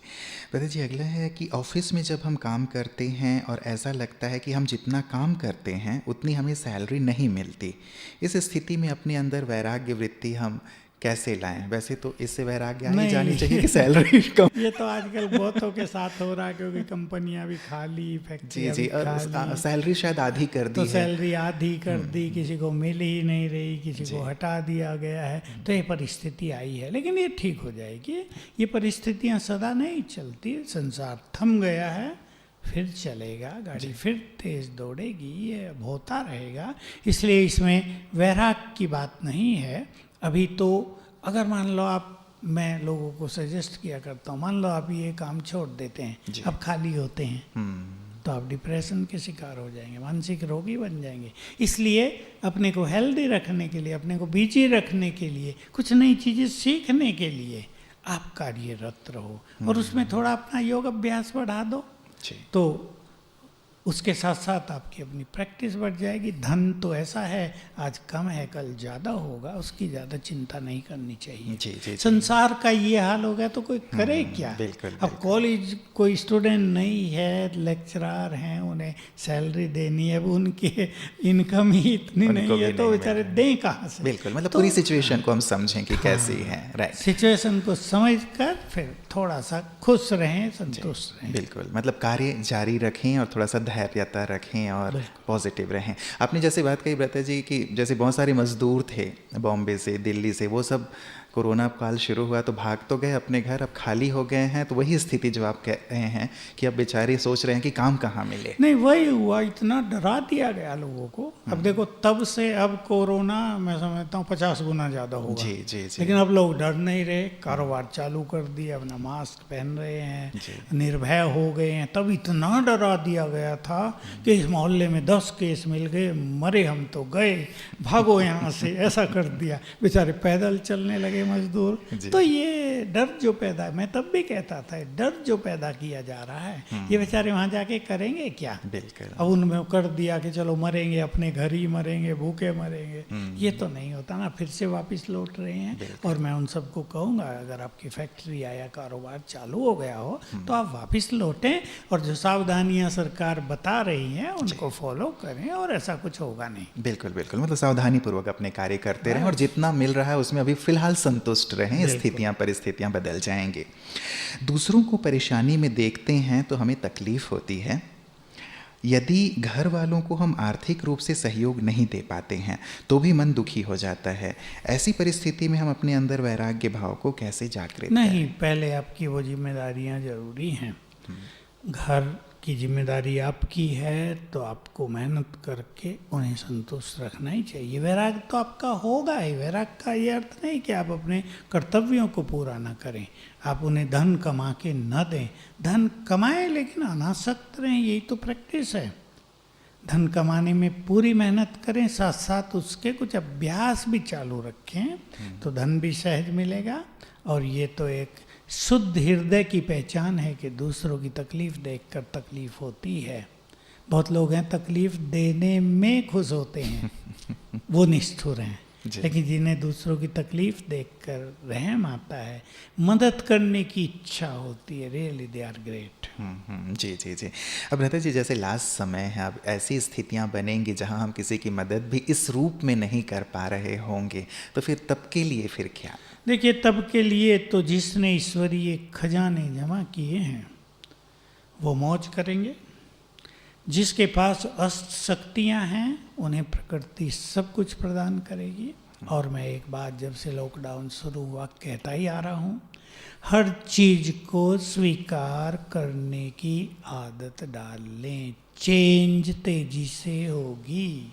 पता जी, अगला है कि ऑफिस में जब हम काम करते हैं और ऐसा लगता है कि हम जितना काम करते हैं उतनी हमें सैलरी नहीं मिलती, इस स्थिति में अपने अंदर वैराग्य वृत्ति हम कैसे लाएं? वैसे तो इससे वैराग्य आ ही नहीं। जानी चाहिए कि सैलरी कम। ये तो आजकल बहुतों के साथ हो रहा है, क्योंकि कंपनियां भी खाली, जी फैक्ट्रियां जी, भी और खाली, सैलरी शायद आधी कर तो दी है। सैलरी आधी कर दी, किसी को मिल ही नहीं रही, किसी को हटा दिया गया है। तो ये परिस्थिति आई है, लेकिन ये ठीक हो जाएगी। ये परिस्थितियां सदा नहीं चलती, संसार थम गया है, फिर चलेगा, गाड़ी फिर तेज दौड़ेगी, ये अब होता रहेगा। इसलिए इसमें वैराग की बात नहीं है अभी। तो अगर मान लो आप, मैं लोगों को सजेस्ट किया करता हूँ, मान लो आप ये काम छोड़ देते हैं, अब खाली होते हैं, तो आप डिप्रेशन के शिकार हो जाएंगे, मानसिक रोगी बन जाएंगे। इसलिए अपने को हेल्दी रखने के लिए, अपने को बिजी रखने के लिए, कुछ नई चीज़ें सीखने के लिए आप कार्यरत रहो, और उसमें थोड़ा अपना योग अभ्यास बढ़ा दो, तो उसके साथ साथ आपकी अपनी प्रैक्टिस बढ़ जाएगी। धन तो ऐसा है, आज कम है कल ज़्यादा होगा, उसकी ज़्यादा चिंता नहीं करनी चाहिए। जी। संसार का ये हाल हो गया तो कोई करे क्या? बिल्कुल, अब कॉलेज कोई स्टूडेंट नहीं है, लेक्चरर हैं, उन्हें सैलरी देनी है, अब उनकी इनकम ही इतनी नहीं है, तो बेचारे दें कहाँ से? बिल्कुल, मतलब पूरी सिचुएशन को हम समझें कि कैसी है। राइट, सिचुएशन को समझकर फिर थोड़ा सा खुश रहें, संतुष्ट रहें। बिल्कुल, मतलब कार्य जारी रखें और थोड़ा सा धैर्यता रखें और पॉजिटिव रहें। आपने जैसे बात कही ब्रता जी कि जैसे बहुत सारे मजदूर थे बॉम्बे से, दिल्ली से, वो सब कोरोना काल शुरू हुआ तो भाग तो गए अपने घर, अब खाली हो गए हैं। तो वही स्थिति जो आप कह रहे हैं कि अब बेचारे सोच रहे हैं कि काम कहाँ मिले। नहीं, वही हुआ, इतना डरा दिया गया लोगों को। अब देखो, तब से अब कोरोना मैं समझता हूँ 50 गुना ज़्यादा होगा। जी। लेकिन अब लोग डर नहीं रहे, कारोबार चालू कर दिया, अपना मास्क पहन रहे हैं, निर्भय हो गए हैं। तब इतना डरा दिया गया था कि इस मोहल्ले में 10 केस मिल गए, मरे हम तो गए, भागो यहाँ से, ऐसा कर दिया। बेचारे पैदल चलने लगे मजदूर। तो ये डर जो पैदा, मैं तब भी कहता था, डर जो पैदा किया जा रहा है, ये बेचारे वहाँ जाके करेंगे क्या? बिल्कुल। अब उनमें कर दिया कि चलो मरेंगे, अपने घर ही मरेंगे, भूखे मरेंगे, ये तो नहीं होता ना। फिर से वापस लौट रहे हैं। और मैं उन सबको कहूँगा, अगर आपकी फैक्ट्री या कारोबार चालू हो गया हो तो आप वापस लौटें, और जो सावधानियाँ सरकार बता रही हैं उनको फॉलो करें, और ऐसा कुछ होगा नहीं। बिल्कुल, मतलब सावधानी पूर्वक अपने कार्य करते रहें, और जितना मिल रहा है उसमें अभी फिलहाल संतुष्ट रहें। स्थितियाँ परिस्थितियाँ बदल जाएंगे। दूसरों को परेशानी में देखते हैं तो हमें तकलीफ होती है। यदि घर वालों को हम आर्थिक रूप से सहयोग नहीं दे पाते हैं तो भी मन दुखी हो जाता है। ऐसी परिस्थिति में हम अपने अंदर वैराग्य भाव को कैसे जागृत करें? नहीं, पहले आपकी वो जिम्मेदारियां जरूरी हैं। घर की जिम्मेदारी आपकी है, तो आपको मेहनत करके उन्हें संतुष्ट रखना ही चाहिए। वैराग तो आपका होगा ही। वैराग का ये अर्थ नहीं कि आप अपने कर्तव्यों को पूरा न करें, आप उन्हें धन कमा के न दें। धन कमाएं लेकिन अनासक्त रहें, यही तो प्रैक्टिस है। धन कमाने में पूरी मेहनत करें, साथ साथ उसके कुछ अभ्यास भी चालू रखें, तो धन भी सहज मिलेगा। और ये तो एक शुद्ध हृदय की पहचान है कि दूसरों की तकलीफ़ देखकर तकलीफ़ होती है। बहुत लोग हैं तकलीफ़ देने में खुश होते हैं, वो निष्ठुर हैं। लेकिन जिन्हें दूसरों की तकलीफ़ देखकर रहम आता है, मदद करने की इच्छा होती है, रियली दे आर ग्रेट। जी। अब रहता जी, जैसे लास्ट समय है, अब ऐसी स्थितियां बनेंगी जहां हम किसी की मदद भी इस रूप में नहीं कर पा रहे होंगे, तो फिर तब के लिए फिर क्या? देखिए, तब के लिए तो जिसने ईश्वरीय खजाने जमा किए हैं वो मौज करेंगे। जिसके पास अष्ट शक्तियाँ हैं उन्हें प्रकृति सब कुछ प्रदान करेगी। और मैं एक बात जब से लॉकडाउन शुरू हुआ कहता ही आ रहा हूँ, हर चीज़ को स्वीकार करने की आदत डाल लें, चेंज तेजी से होगी।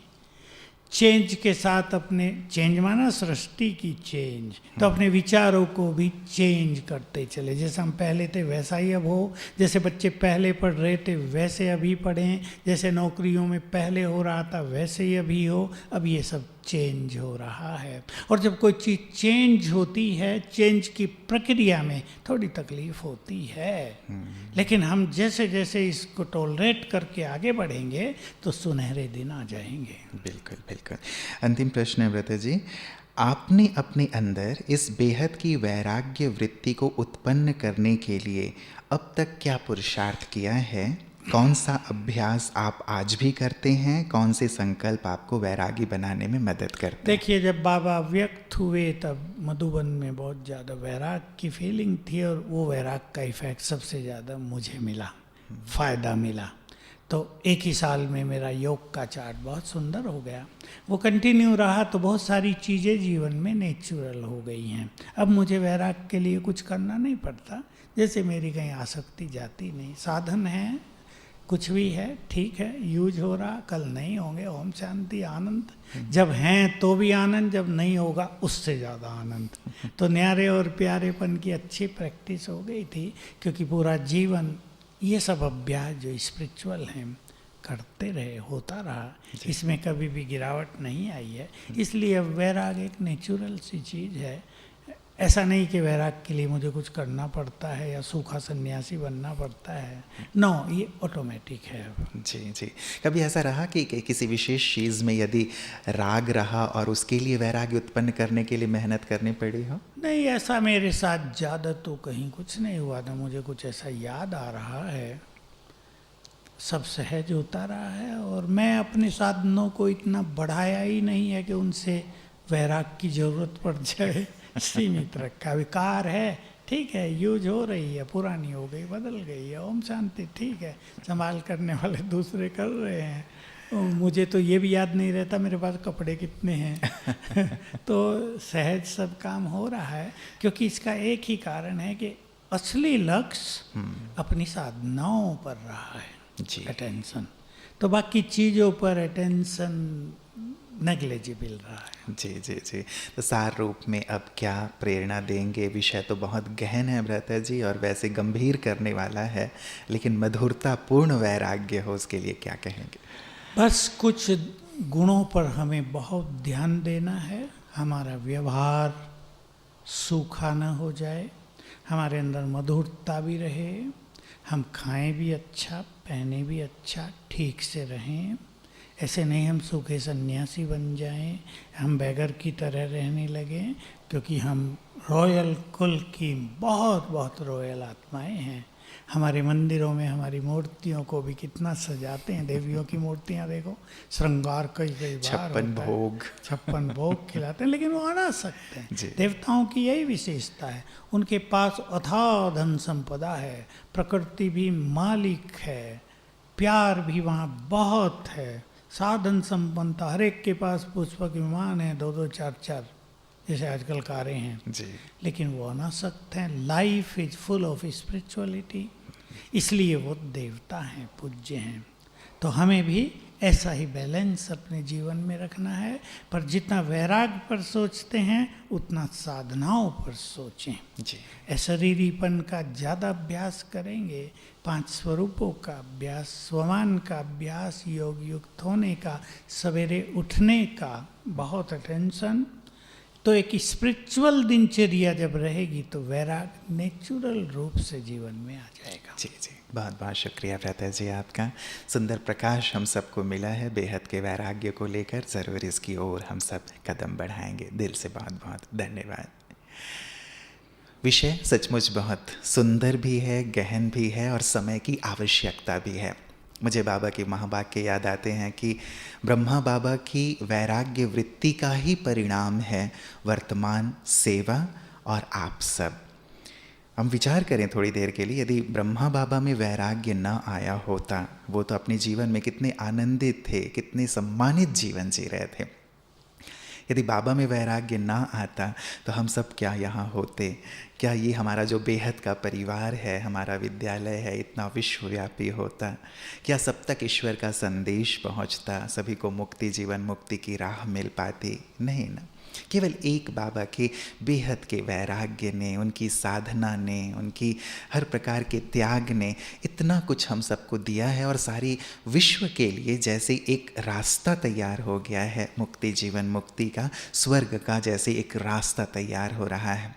चेंज के साथ अपने, चेंज माना सृष्टि की चेंज, तो अपने विचारों को भी चेंज करते चले। जैसे हम पहले थे वैसा ही अब हो, जैसे बच्चे पहले पढ़ रहे थे वैसे अभी पढ़ें, जैसे नौकरियों में पहले हो रहा था वैसे ही अभी हो। अब ये सब चेंज हो रहा है। और जब कोई चीज़ चेंज होती है, चेंज की प्रक्रिया में थोड़ी तकलीफ होती है, लेकिन हम जैसे जैसे इसको टॉलरेट करके आगे बढ़ेंगे तो सुनहरे दिन आ जाएंगे। बिल्कुल। अंतिम प्रश्न है व्रत जी, आपने अपने अंदर इस बेहद की वैराग्य वृत्ति को उत्पन्न करने के लिए अब तक क्या पुरुषार्थ किया है कौन सा अभ्यास आप आज भी करते हैं? कौन से संकल्प आपको वैरागी बनाने में मदद करते हैं? देखिए, जब बाबा व्यक्त हुए तब मधुबन में बहुत ज़्यादा वैराग की फीलिंग थी, और वो वैराग का इफेक्ट सबसे ज़्यादा मुझे मिला, फ़ायदा मिला। तो एक ही साल में मेरा योग का चार्ट बहुत सुंदर हो गया। वो कंटिन्यू रहा तो बहुत सारी चीज़ें जीवन में नेचुरल हो गई हैं। अब मुझे वैराग के लिए कुछ करना नहीं पड़ता, जैसे मेरी कहीं आसक्ति जाती नहीं। साधन है, कुछ भी है, ठीक है, यूज हो रहा, कल नहीं होंगे। ओम शांति, आनंद। जब हैं तो भी आनंद, जब नहीं होगा उससे ज़्यादा आनंद। तो न्यारे और प्यारेपन की अच्छी प्रैक्टिस हो गई थी, क्योंकि पूरा जीवन ये सब अभ्यास जो स्पिरिचुअल हैं करते रहे, होता रहा, इसमें कभी भी गिरावट नहीं आई है। इसलिए अब वैराग एक नेचुरल सी चीज़ है। ऐसा नहीं कि वैराग के लिए मुझे कुछ करना पड़ता है या सूखा सन्यासी बनना पड़ता है। नो, ये ऑटोमेटिक है अब। जी जी। कभी ऐसा रहा कि किसी विशेष चीज़ में यदि राग रहा और उसके लिए वैराग्य उत्पन्न करने के लिए मेहनत करनी पड़ी हो? नहीं, ऐसा मेरे साथ ज़्यादा तो कहीं कुछ नहीं हुआ था। मुझे कुछ ऐसा याद आ रहा है, सब सहज होता रहा है। और मैं अपने साधनों को इतना बढ़ाया ही नहीं है कि उनसे वैराग की ज़रूरत पड़ जाए। सीमित रखा। विकार है, ठीक है, यूज हो रही है, पुरानी हो गई, बदल गई है, ओम शांति, ठीक है, संभाल करने वाले दूसरे कर रहे हैं। मुझे तो ये भी याद नहीं रहता मेरे पास कपड़े कितने हैं। तो सहज सब काम हो रहा है, क्योंकि इसका एक ही कारण है कि असली लक्ष्य अपनी साधनाओं पर रहा है जी। अटेंशन। तो बाकी चीज़ों पर अटेंशन नेग्लेजिबल रहा है। जी जी जी। तो सार रूप में अब क्या प्रेरणा देंगे? विषय तो बहुत गहन है भ्राता जी, और वैसे गंभीर करने वाला है, लेकिन मधुरता पूर्ण वैराग्य हो उसके लिए क्या कहेंगे? बस कुछ गुणों पर हमें बहुत ध्यान देना है। हमारा व्यवहार सूखा न हो जाए, हमारे अंदर मधुरता भी रहे, हम खाएं भी अच्छा, पहने भी अच्छा, ठीक से रहें। ऐसे नहीं हम सूखे सन्यासी बन जाएं, हम बैगर की तरह रहने लगें, क्योंकि हम रॉयल कुल की बहुत बहुत रॉयल आत्माएं हैं। हमारे मंदिरों में हमारी मूर्तियों को भी कितना सजाते हैं। देवियों की मूर्तियां देखो, श्रृंगार कई कई बार 56 भोग, 56 भोग खिलाते हैं, लेकिन वो अना सकते हैं। जी। देवताओं की यही विशेषता है, उनके पास अथाह धन संपदा है, प्रकृति भी मालिक है, प्यार भी वहाँ बहुत है, साधन संपन्नता, हर एक के पास पुष्पक विमान है, 2-2 4-4 जैसे आजकल कारें हैं जी। लेकिन वो अनासक्त हैं। Life is full of spirituality, इसलिए वो देवता हैं, पूज्य हैं। तो हमें भी ऐसा ही बैलेंस अपने जीवन में रखना है। पर जितना वैराग पर सोचते हैं उतना साधनाओं पर सोचें। जी। अशरीरीपन का ज़्यादा अभ्यास करेंगे, 5 स्वरूपों का अभ्यास, स्वमान का अभ्यास, योग युक्त होने का, सवेरे उठने का, बहुत अटेंशन। तो एक स्पिरिचुअल दिनचर्या जब रहेगी तो वैराग नेचुरल रूप से जीवन में आ जाएगा। जी जी। बहुत बहुत शुक्रिया भ्राता जी आपका। सुंदर प्रकाश हम सबको मिला है बेहद के वैराग्य को लेकर। ज़रूर इसकी ओर हम सब कदम बढ़ाएंगे। दिल से बहुत बहुत धन्यवाद। विषय सचमुच बहुत सुंदर भी है, गहन भी है, और समय की आवश्यकता भी है। मुझे बाबा के महावाक्य याद आते हैं कि ब्रह्मा बाबा की वैराग्य वृत्ति का ही परिणाम है वर्तमान सेवा और आप सब। हम विचार करें थोड़ी देर के लिए, यदि ब्रह्मा बाबा में वैराग्य न आया होता, वो तो अपने जीवन में कितने आनंदित थे, कितने सम्मानित जीवन जी रहे थे। यदि बाबा में वैराग्य ना आता तो हम सब क्या यहाँ होते? क्या ये हमारा जो बेहद का परिवार है, हमारा विद्यालय है, इतना विश्वव्यापी होता? क्या सब तक ईश्वर का संदेश पहुँचता? सभी को मुक्ति, जीवन मुक्ति की राह मिल पाती? नहीं ना। केवल एक बाबा के बेहद के वैराग्य ने, उनकी साधना ने, उनकी हर प्रकार के त्याग ने इतना कुछ हम सबको दिया है, और सारी विश्व के लिए जैसे एक रास्ता तैयार हो गया है, मुक्ति, जीवन मुक्ति का, स्वर्ग का जैसे एक रास्ता तैयार हो रहा है,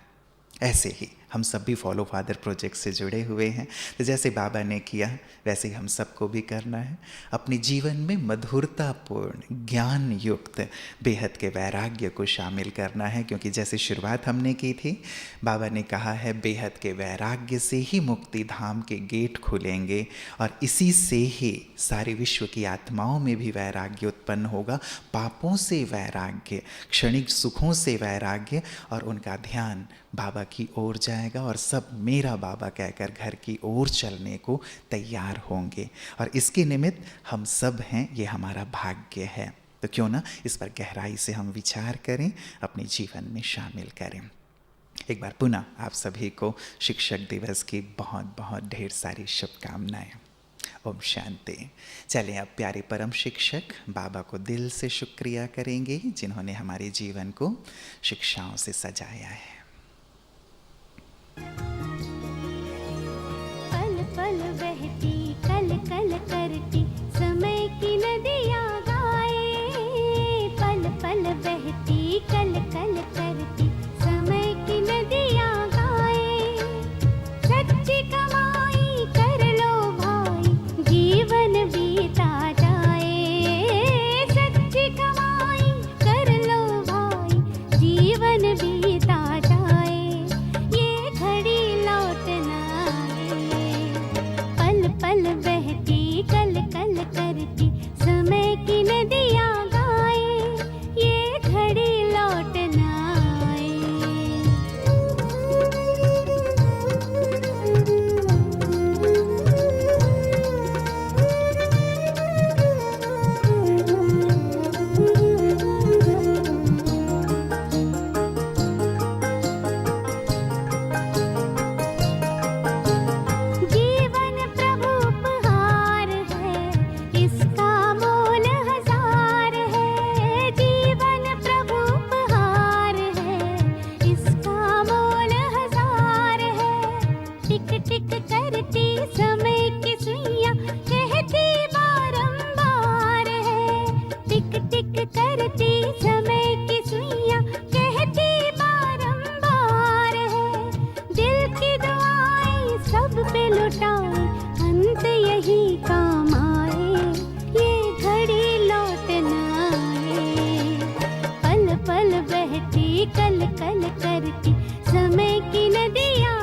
ऐसे ही हम सब भी फॉलो फादर प्रोजेक्ट से जुड़े हुए हैं, तो जैसे बाबा ने किया वैसे ही हम सबको भी करना है। अपने जीवन में मधुरतापूर्ण ज्ञान युक्त बेहद के वैराग्य को शामिल करना है, क्योंकि जैसे शुरुआत हमने की थी, बाबा ने कहा है बेहद के वैराग्य से ही मुक्ति धाम के गेट खुलेंगे और इसी से ही सारे विश्व की आत्माओं में भी वैराग्य उत्पन्न होगा। पापों से वैराग्य, क्षणिक सुखों से वैराग्य, और उनका ध्यान बाबा की ओर जाएगा और सब मेरा बाबा कहकर घर की ओर चलने को तैयार होंगे। और इसके निमित्त हम सब हैं, ये हमारा भाग्य है। तो क्यों ना इस पर गहराई से हम विचार करें, अपने जीवन में शामिल करें। एक बार पुनः आप सभी को शिक्षक दिवस की बहुत बहुत ढेर सारी शुभकामनाएं। ओम शांति। चलें अब प्यारे परम शिक्षक बाबा को दिल से शुक्रिया करेंगे, जिन्होंने हमारे जीवन को शिक्षाओं से सजाया है। पल पल बहती कल कल करती समय की नदियाँ गाए, पल पल बहती कल कल करती समय की नदियाँ गाए। सच्ची कमाई कर लो भाई, जीवन बीता जाए। सच्ची कमाई कर लो भाई, जीवन बीता जाए। ये घड़ी लौट ना आए, पल पल बहती कल कल करती समय की नदियाँ गाए। ये घड़ी लौट ना जीवन प्रभु उपहार है, इसका मोल हजार है। जीवन प्रभु उपहार है, इसका मोल हजार है। टिक टिक करती समय की सुइयां कहती बारंबार है। टिक टिक करती समय की सुइयां कहती बारंबार है। दिल की दुआएं सब पे लुटाए, अंत यही काम आए। ये घड़ी लौट ना आए, पल पल बहती कल कल करती समय की नदियाँ